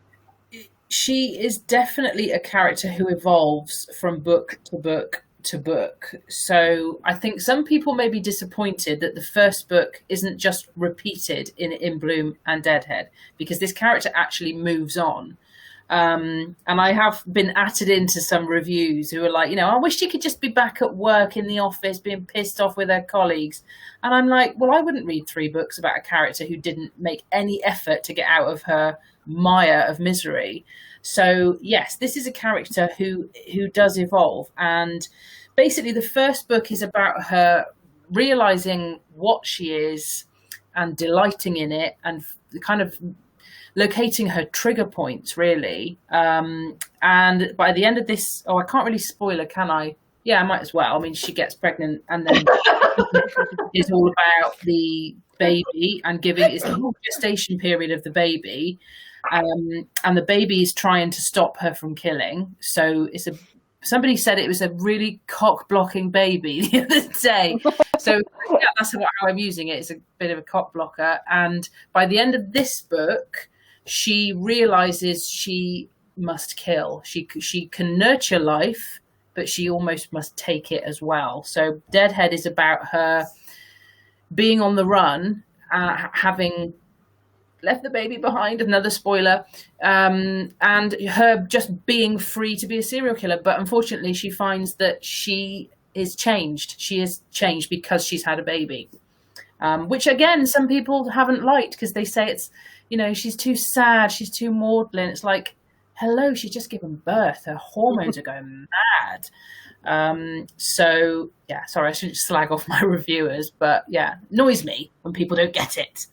She is definitely a character who evolves from book to book to book. So I think some people may be disappointed that the first book isn't just repeated in Bloom and Deadhead, because this character actually moves on. And I have been added into some reviews who are like, I wish she could just be back at work in the office being pissed off with her colleagues. And I'm like, well, I wouldn't read 3 books about a character who didn't make any effort to get out of her mire of misery. So yes, this is a character who does evolve. And basically the first book is about her realizing what she is and delighting in it, and kind of locating her trigger points, really. And by the end of this, I can't really spoil her, can I? Yeah, I might as well. I mean, she gets pregnant, and then it's all about the baby and it's the whole gestation period of the baby. And the baby is trying to stop her from killing. So somebody said it was a really cock-blocking baby the other day. So yeah, that's how I'm using it. It's a bit of a cock blocker. And by the end of this book, she realizes she must kill. She can nurture life, but she almost must take it as well. So Deadhead is about her being on the run, having left the baby behind, another spoiler, and her just being free to be a serial killer. But unfortunately, she finds that she is changed. She is changed because she's had a baby, which again, some people haven't liked because they say it's, she's too sad, she's too maudlin. It's like, hello, she's just given birth. Her hormones are going mad. So yeah, sorry, I shouldn't slag off my reviewers, but yeah, annoys me when people don't get it.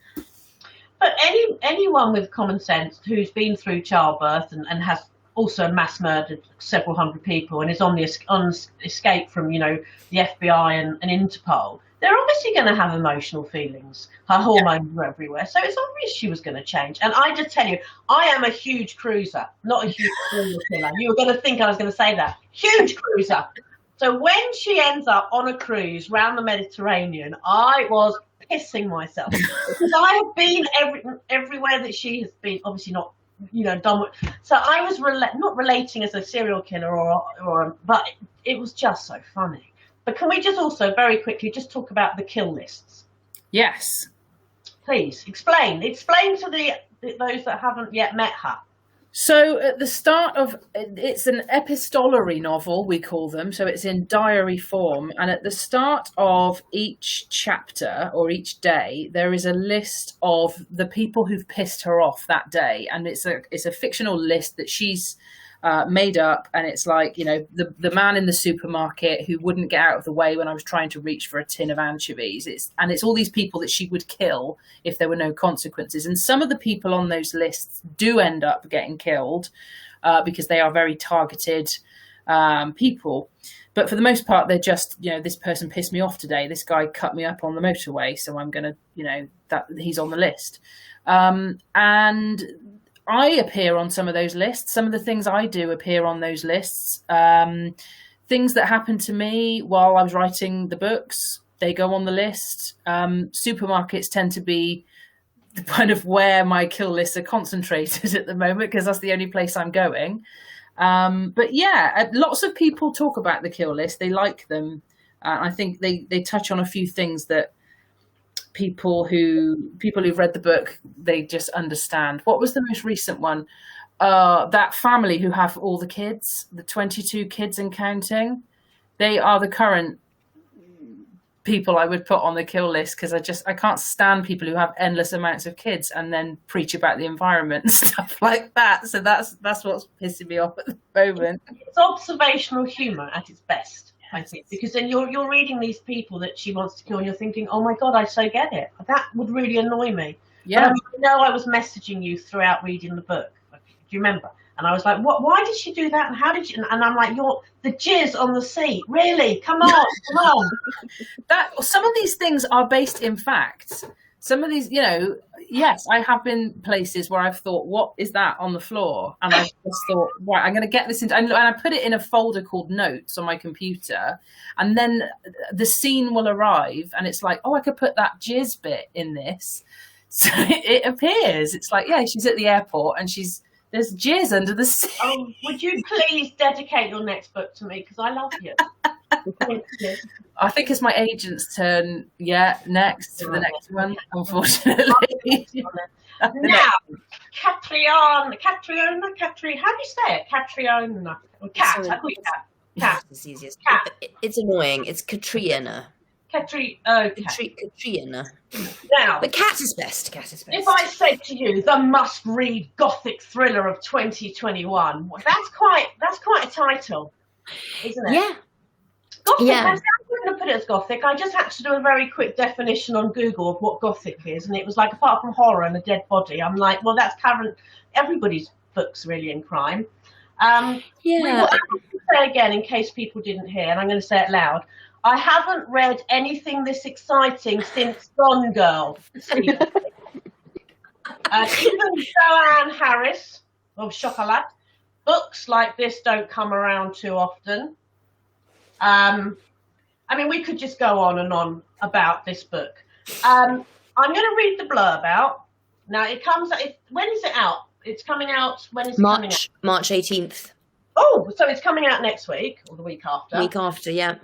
But anyone with common sense who's been through childbirth and has also mass murdered several hundred people and is on escape from, the FBI and Interpol, they're obviously going to have emotional feelings. Her hormones were everywhere. So it's obvious she was going to change. And I just tell you, I am a huge cruiser, not a huge serial killer. You were going to think I was going to say that. Huge cruiser. So when she ends up on a cruise round the Mediterranean, I was pissing myself because I have been everywhere that she has been, obviously not, done with. So I was not relating as a serial killer but it was just so funny. But can we just also very quickly just talk about the kill lists? Yes. Please explain to those that haven't yet met her. So at the start of, it's an epistolary novel, we call them, so it's in diary form, and at the start of each chapter or each day there is a list of the people who've pissed her off that day, and it's a fictional list that she's made up, and it's like, the man in the supermarket who wouldn't get out of the way when I was trying to reach for a tin of anchovies. It's all these people that she would kill if there were no consequences. And some of the people on those lists do end up getting killed because they are very targeted people. But for the most part, they're just, this person pissed me off today. This guy cut me up on the motorway, so I'm going to, that he's on the list. And I appear on some of those lists. Some of the things I do appear on those lists. Things that happened to me while I was writing the books, they go on the list. Supermarkets tend to be the kind of where my kill lists are concentrated at the moment because that's the only place I'm going. But yeah, lots of people talk about the kill list. They like them. I think they touch on a few things that people who've read the book, they just understand. What was the most recent one? That family who have all the kids, the 22 kids and counting, they are the current people I would put on the kill list because I can't stand people who have endless amounts of kids and then preach about the environment and stuff like that. So that's what's pissing me off at the moment. It's observational humour at its best, I think, because then you're reading these people that she wants to kill and you're thinking, oh my God, I so get it. That would really annoy me. Yeah. But I was messaging you throughout reading the book. Do you remember? And I was like, what? Why did she do that? And how did you? And I'm like, you're the jizz on the seat. Really? Come on. Some of these things are based in facts. Some of these, yes, I have been places where I've thought, what is that on the floor? And I just thought, right, I'm going to get this into, and I put it in a folder called notes on my computer. And then the scene will arrive and it's like, oh, I could put that jizz bit in this. So it appears. It's like, yeah, she's at the airport and there's jizz under the seat. Oh, would you please dedicate your next book to me? Because I love you. Thank you. I think it's my agent's turn. Yeah, next for the next one, unfortunately. Now, Catriona. How do you say it? Catriona. Cat. I call you Cat. Cat. It's easiest. Cat. It's annoying. It's Catriona. Catriona. Now, but Cat is best. If I said to you, the must-read Gothic thriller of 2021, that's quite a title, isn't it? Yeah. Gothic. Yeah. I wasn't going to put it as Gothic. I just had to do a very quick definition on Google of what Gothic is, and it was like, apart from horror and a dead body, I'm like, well, that's current. Everybody's book's really in crime. Yeah. Well, I'm going to say again, in case people didn't hear, and I'm going to say it loud. I haven't read anything this exciting since Gone Girl. Even Joanne Harris of Chocolat, books like this don't come around too often. We could just go on and on about this book. I'm going to read the blurb out. Now, when is it out? It's coming out, when is it coming out? March 18th. Oh, so it's coming out next week or the week after? Week after, yeah.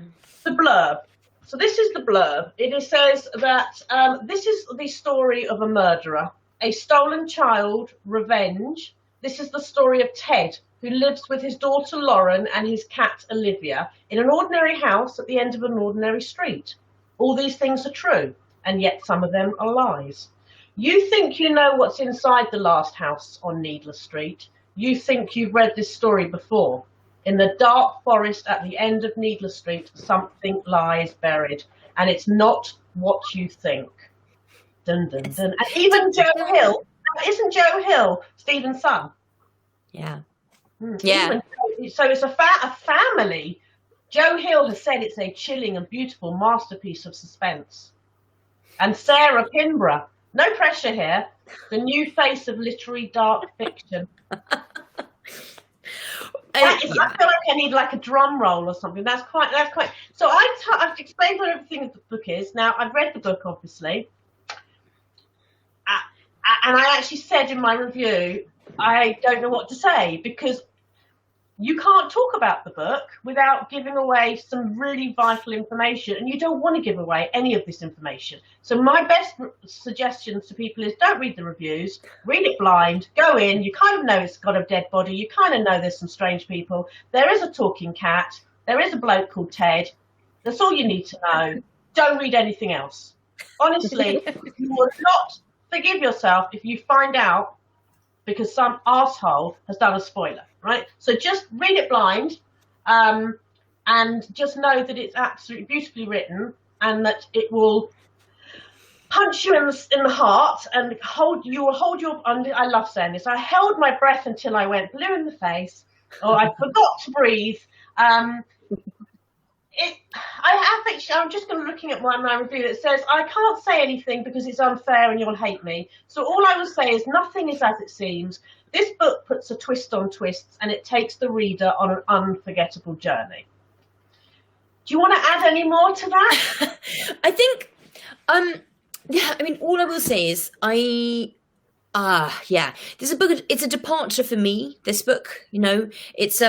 The blurb. So this is the blurb. It says that this is the story of a murderer, a stolen child, revenge. This is the story of Ted, who lives with his daughter Lauren and his cat Olivia in an ordinary house at the end of an ordinary street. All these things are true, and yet some of them are lies. You think you know what's inside the last house on Needless Street. You think you've read this story before. In the dark forest at the end of Needless Street, something lies buried, and it's not what you think. Dun, dun, dun. And even Joe Hill, isn't Joe Hill Stephen's son? Yeah. Yeah. So it's a family. Joe Hill has said it's a chilling and beautiful masterpiece of suspense. And Sarah Pinborough, no pressure here, the new face of literary dark fiction. I feel like I need like a drum roll or something. That's quite. So I've explained what everything the book is. Now I've read the book, obviously, and I actually said in my review, I don't know what to say, because you can't talk about the book without giving away some really vital information, and you don't want to give away any of this information. So my best suggestions to people is don't read the reviews, read it blind, go in, you kind of know it's got a dead body, you kind of know there's some strange people, there is a talking cat, there is a bloke called Ted, that's all you need to know. Don't read anything else. Honestly, you will not forgive yourself if you find out because some arsehole has done a spoiler, right? So just read it blind, and just know that it's absolutely beautifully written, and that it will punch you in the heart and you will hold your. I love saying this. I held my breath until I went blue in the face, or I forgot to breathe. I'm just going to looking at my review that says I can't say anything because it's unfair and you'll hate me. So all I will say is nothing is as it seems. This book puts a twist on twists, and it takes the reader on an unforgettable journey. Do you want to add any more to that? I think, yeah, I mean, all I will say is this is a book. It's a departure for me. This book, you know, it's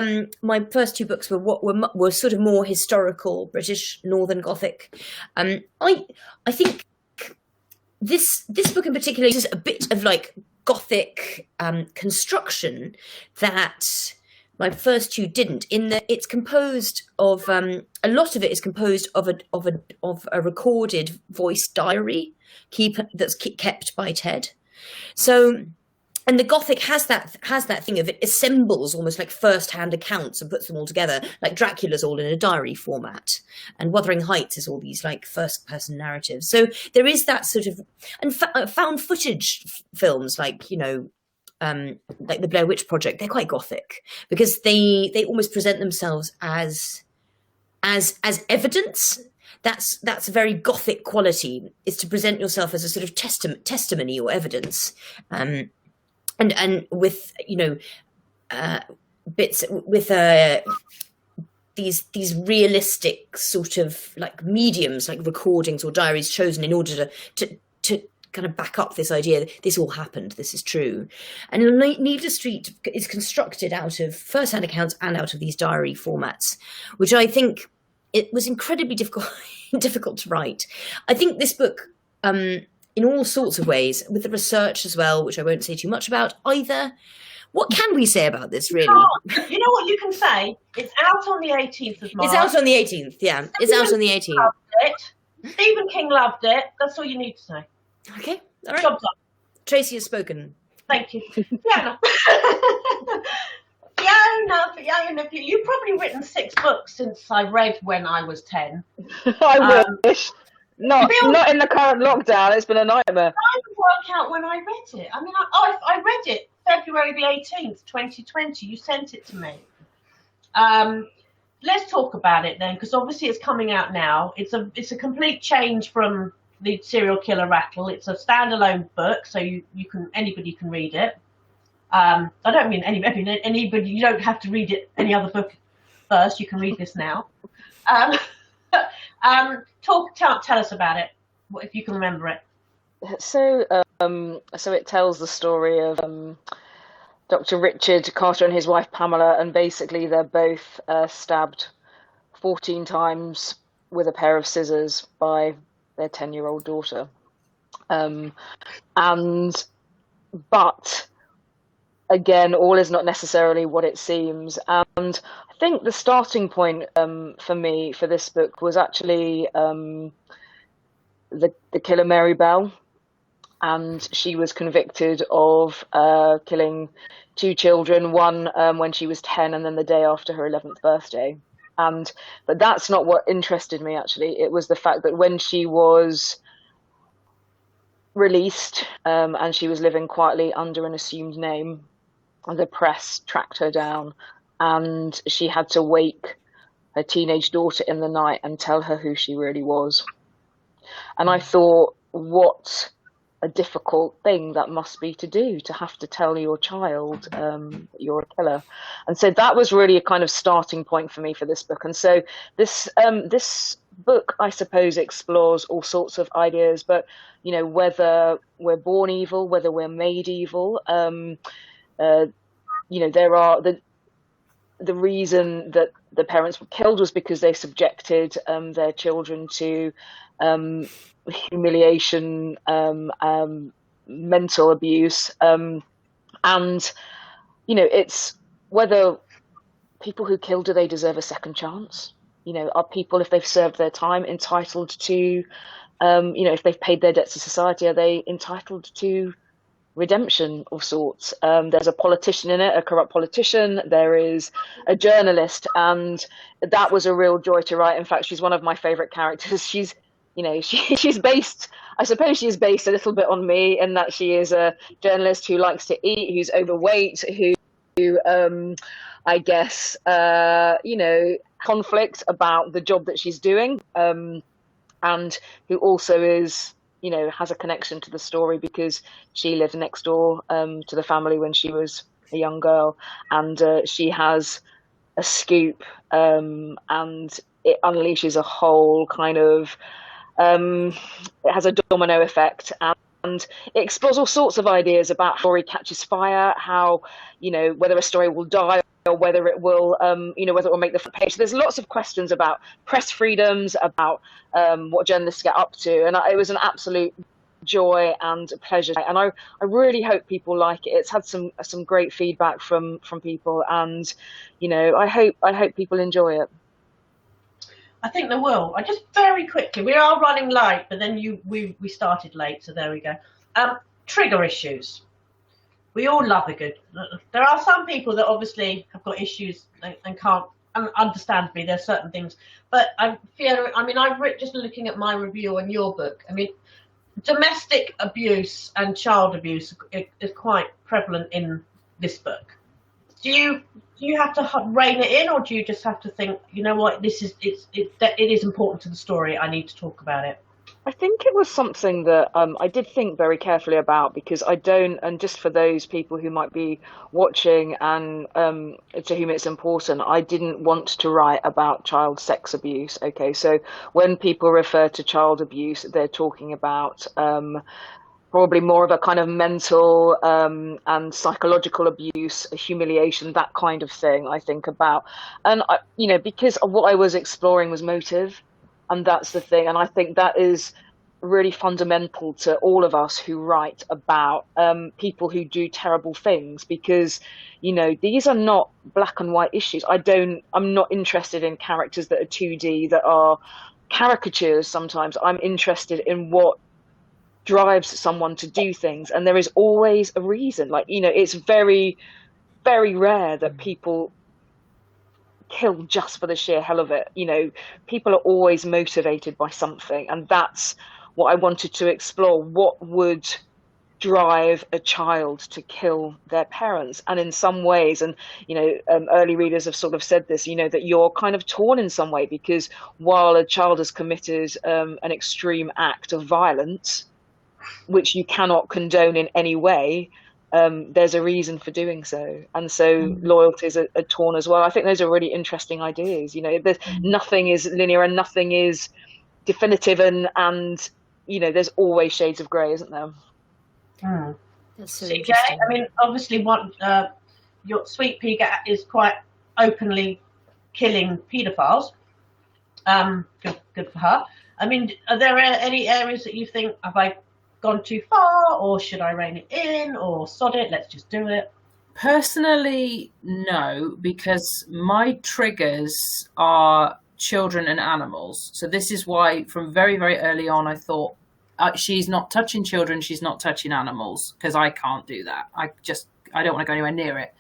my first two books were sort of more historical British Northern Gothic. I think this book in particular is a bit of like Gothic construction that my first two didn't. In that it's composed of a lot of it is composed of a recorded voice diary that's kept by Ted. So, and the Gothic has that thing of it assembles almost like first-hand accounts and puts them all together, like Dracula's all in a diary format, and Wuthering Heights is all these like first-person narratives. So there is that sort of, and found footage films like, you know, like the Blair Witch Project, they're quite Gothic because they almost present themselves as evidence. That's a very Gothic quality, is to present yourself as a sort of testimony or evidence, and with, you know, bits with these realistic sort of like mediums, like recordings or diaries chosen in order to kind of back up this idea that this all happened, this is true. And Needless Street is constructed out of first-hand accounts and out of these diary formats, which I think it was incredibly difficult to write. I think this book, in all sorts of ways, with the research as well, which I won't say too much about either. What can we say about this, really? You know what you can say? It's out on the 18th of March. It's out on the 18th, yeah. It's out on the 18th. Loved it. Stephen King loved it. That's all you need to say. Okay, all right. Job's up. Tracy has spoken. Thank you. Fiona. Fiona, you've probably written 6 books since I read when I was 10. I wish. Not in the current lockdown. It's been a nightmare. I can work out when I read it. I mean, I read it February the 18th, 2020. You sent it to me. Let's talk about it then, because obviously it's coming out now. It's a complete change from the Serial Killer Rattle. It's a standalone book, so anybody can read it. I don't mean anybody. You don't have to read it any other book first. You can read this now. Tell us about it, if you can remember it. So it tells the story of Dr. Richard Carter and his wife Pamela, and basically they're both stabbed 14 times with a pair of scissors by their 10-year-old daughter. But again, all is not necessarily what it seems. And I think the starting point for me for this book was actually the killer Mary Bell. And she was convicted of killing 2 children, one when she was 10 and then the day after her 11th birthday. But that's not what interested me, actually. It was the fact that when she was released and she was living quietly under an assumed name, the press tracked her down and she had to wake her teenage daughter in the night and tell her who she really was. And I thought, what a difficult thing that must be to do, to have to tell your child you're a killer. And so that was really a kind of starting point for me for this book. And so this book, I suppose, explores all sorts of ideas, but whether we're born evil, whether we're made evil, there are the reason that the parents were killed was because they subjected their children to humiliation, mental abuse, and it's whether people who kill, do they deserve a second chance? Are people, if they've served their time, entitled to if they've paid their debts to society, are they entitled to redemption of sorts? There's a politician in it, a corrupt politician, there is a journalist, and that was a real joy to write. In fact, she's one of my favorite characters. She's based, I suppose she's based a little bit on me, in that she is a journalist who likes to eat, who's overweight, who I guess, conflict about the job that she's doing, and who also is, has a connection to the story because she lived next door to the family when she was a young girl, and she has a scoop, and it unleashes a whole kind of, it has a domino effect, and it explores all sorts of ideas about how a story catches fire, how, whether a story will die or whether it will, whether it will make the front page. There's lots of questions about press freedoms, about what journalists get up to, and it was an absolute joy and pleasure. And I really hope people like it. It's had some great feedback from people, and I hope people enjoy it. I think they will. I just very quickly, we are running late, but then we started late, so there we go. Trigger issues. We all love a good. There are some people that obviously have got issues and can't understand me. There's certain things, but Fiona, I've just looking at my review on your book. Domestic abuse and child abuse is quite prevalent in this book. Do you have to rein it in, or do you just have to think, what, it is important to the story, I need to talk about it? I think it was something that I did think very carefully about, because and just for those people who might be watching and to whom it's important, I didn't want to write about child sex abuse. Okay, so when people refer to child abuse, they're talking about probably more of a kind of mental and psychological abuse, humiliation, that kind of thing, I think about. And, because of what I was exploring was motive, and that's the thing. And I think that is really fundamental to all of us who write about people who do terrible things, because, these are not black and white issues. I'm not interested in characters that are 2D, that are caricatures sometimes. I'm interested in what drives someone to do things, and there is always a reason. It's very, very rare that people kill just for the sheer hell of it. People are always motivated by something, and that's what I wanted to explore. What would drive a child to kill their parents? And in some ways, and early readers have sort of said this, that you're kind of torn in some way, because while a child has committed an extreme act of violence, which you cannot condone in any way, there's a reason for doing so. And so loyalties are torn as well. I think those are really interesting ideas. Nothing is linear and nothing is definitive, and there's always shades of grey, isn't there? That's so CJ, interesting. obviously your Sweet Pea is quite openly killing paedophiles. Good for her. I mean, are there any areas that you think, have I gone too far, or should I rein it in, or sod it, let's just do it? Personally, no, because my triggers are children and animals. So this is why from very, very early on, I thought she's not touching children, she's not touching animals, because I can't do that. I don't want to go anywhere near it.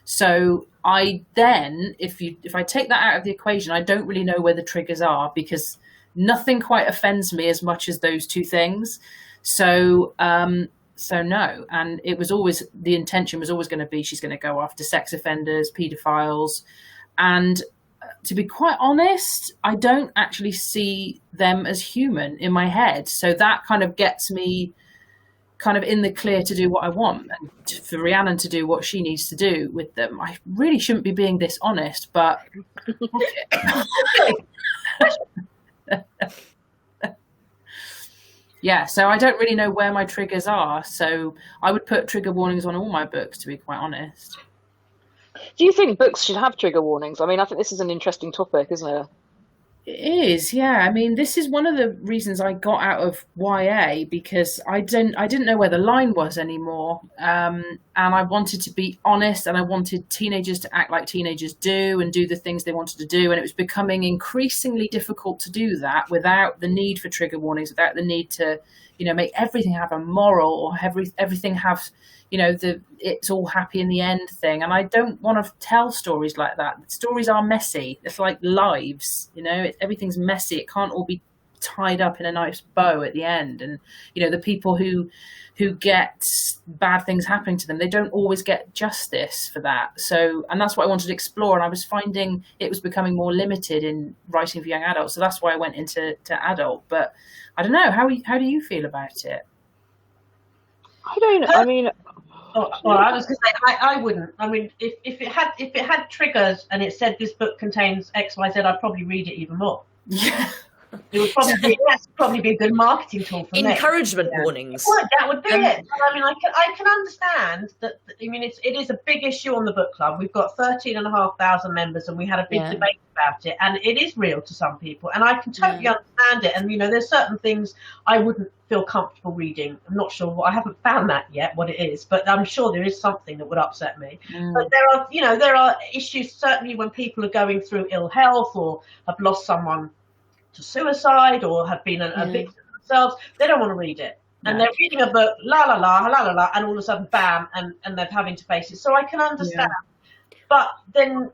So I then, if I take that out of the equation, I don't really know where the triggers are, because nothing quite offends me as much as those two things. So no, and it was always, the intention was always going to be, she's going to go after sex offenders, paedophiles, and to be quite honest, I don't actually see them as human in my head. So that kind of gets me kind of in the clear to do what I want, and for Rhiannon to do what she needs to do with them. I really shouldn't be being this honest, but yeah, so I don't really know where my triggers are. So I would put trigger warnings on all my books, to be quite honest. Do you think books should have trigger warnings? I mean, I think this is an interesting topic, isn't it? It is, yeah. I mean, this is one of the reasons I got out of YA, because I didn't know where the line was anymore, and I wanted to be honest, and I wanted teenagers to act like teenagers do and do the things they wanted to do, and it was becoming increasingly difficult to do that without the need for trigger warnings, without the need to, make everything have a moral, or everything have, it's all happy in the end thing. And I don't want to tell stories like that. Stories are messy. It's like lives, everything's messy. It can't all be tied up in a nice bow at the end. And, the people who get bad things happening to them, they don't always get justice for that. So, and that's what I wanted to explore. And I was finding it was becoming more limited in writing for young adults. So that's why I went into adult. But I don't know. How do you feel about it? I don't. I mean, well, I was going to say I wouldn't. I mean, if it had triggers and it said this book contains X, Y, Z, I'd probably read it even more. Yeah. It would probably be a good marketing tool for me. Encouragement warnings. Well, that would be it. I mean, I can understand that. I mean, it is a big issue on the book club. We've got 13,500 members, and we had a big debate about it. And it is real to some people, and I can totally understand it. And there's certain things I wouldn't feel comfortable reading. I'm not sure I haven't found that yet, what it is, but I'm sure there is something that would upset me. But there are issues, certainly when people are going through ill health or have lost someone to suicide or have been a victim themselves. They don't want to read it, and they're reading a book, la la la la la la, and all of a sudden, bam, and they're having to face it. So I can understand, but then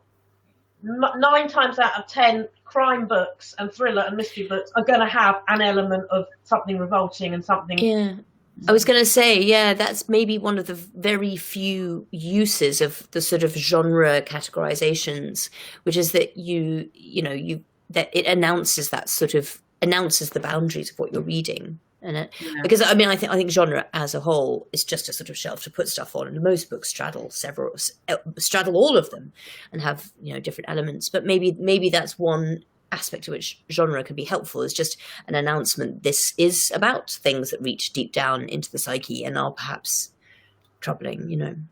9 times out of 10, crime books and thriller and mystery books are going to have an element of something revolting and something. Yeah, I was going to say, that's maybe one of the very few uses of the sort of genre categorizations, which is that that it announces the boundaries of what you're reading. And because I think genre as a whole is just a sort of shelf to put stuff on, and most books straddle all of them and have different elements. But maybe that's one aspect to which genre can be helpful, is just an announcement. This is about things that reach deep down into the psyche and are perhaps troubling.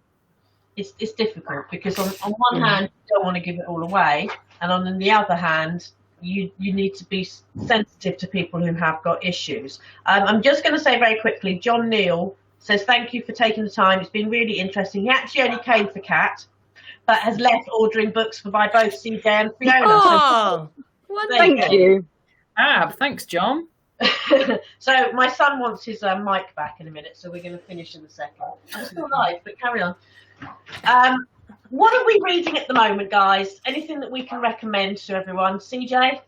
It's difficult because on one hand you don't want to give it all away, and on the other hand, you need to be sensitive to people who have got issues. I'm just going to say very quickly, John Neal says, thank you for taking the time. It's been really interesting. He actually only came for Cat, but has left ordering books by both CJ and Fiona. Oh, thank you. Thanks, John. So my son wants his mic back in a minute, so we're going to finish in a second. I'm still live, but carry on. What are we reading at the moment, guys? Anything that we can recommend to everyone? CJ?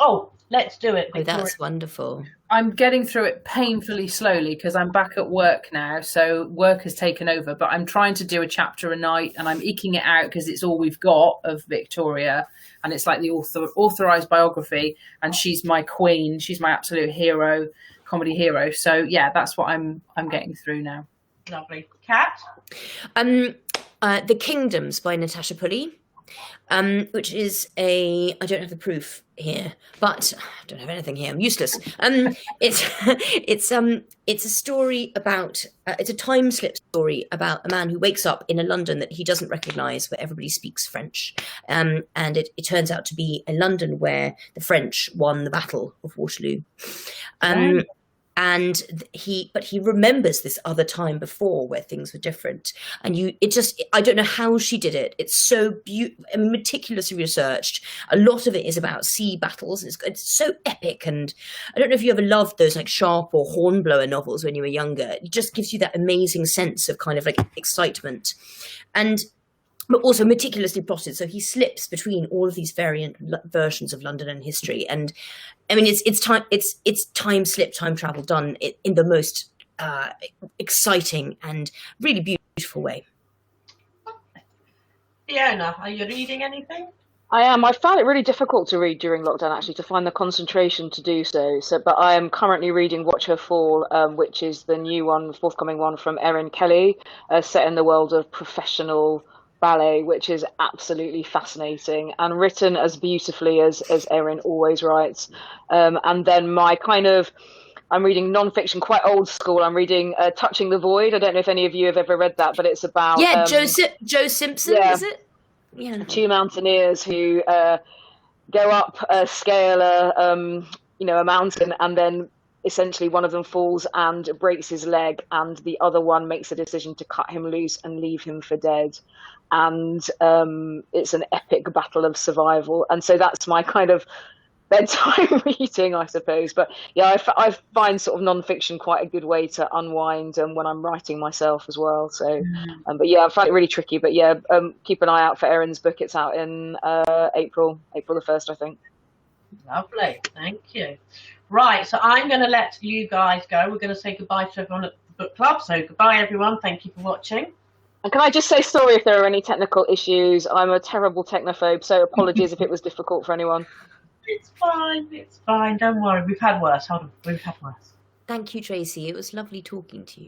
Oh, let's do it, Victoria. Oh, that's wonderful. I'm getting through it painfully slowly because I'm back at work now, so work has taken over. But I'm trying to do a chapter a night, and I'm eking it out because it's all we've got of Victoria, and it's like the authorized biography, and she's my queen. She's my absolute hero, comedy hero. So yeah, that's what I'm getting through now. Lovely. Cat? The Kingdoms by Natasha Pulley. which is I don't have the proof here, but I don't have anything here. I'm useless. It's a story about it's a time slip story about a man who wakes up in a London that he doesn't recognise, where everybody speaks French, and it turns out to be a London where the French won the Battle of Waterloo. And he remembers this other time before where things were different, and I don't know how she did it. It's so meticulously researched. A lot of it is about sea battles. It's so epic, and I don't know if you ever loved those like Sharp or Hornblower novels when you were younger. It just gives you that amazing sense of kind of like excitement, but also meticulously plotted. So he slips between all of these variant versions of London and history, and I mean it's time slip, time travel done in the most exciting and really beautiful way. Fiona, are you reading anything? I am. I found it really difficult to read during lockdown, actually, to find the concentration to do so. But I am currently reading Watch Her Fall, which is the new one, forthcoming one from Erin Kelly, set in the world of professional ballet, which is absolutely fascinating and written as beautifully as Erin always writes. And then I'm reading non-fiction, quite old school. I'm reading Touching the Void. I don't know if any of you have ever read that, but it's about Joe Simpson, is it? Yeah. Two mountaineers who go up, scale a mountain, and then essentially one of them falls and breaks his leg, and the other one makes a decision to cut him loose and leave him for dead. And it's an epic battle of survival. And so that's my kind of bedtime reading, I suppose. But yeah, I find sort of non-fiction quite a good way to unwind when I'm writing myself as well. So, but yeah, I find it really tricky. But yeah, keep an eye out for Erin's book. It's out in April the 1st, I think. Lovely, thank you. Right, so I'm going to let you guys go. We're going to say goodbye to everyone at the book club. So goodbye, everyone. Thank you for watching. And can I just say sorry if there are any technical issues? I'm a terrible technophobe, so apologies if it was difficult for anyone. It's fine. Don't worry. We've had worse. Hold on. We've had worse. Thank you, Tracy. It was lovely talking to you.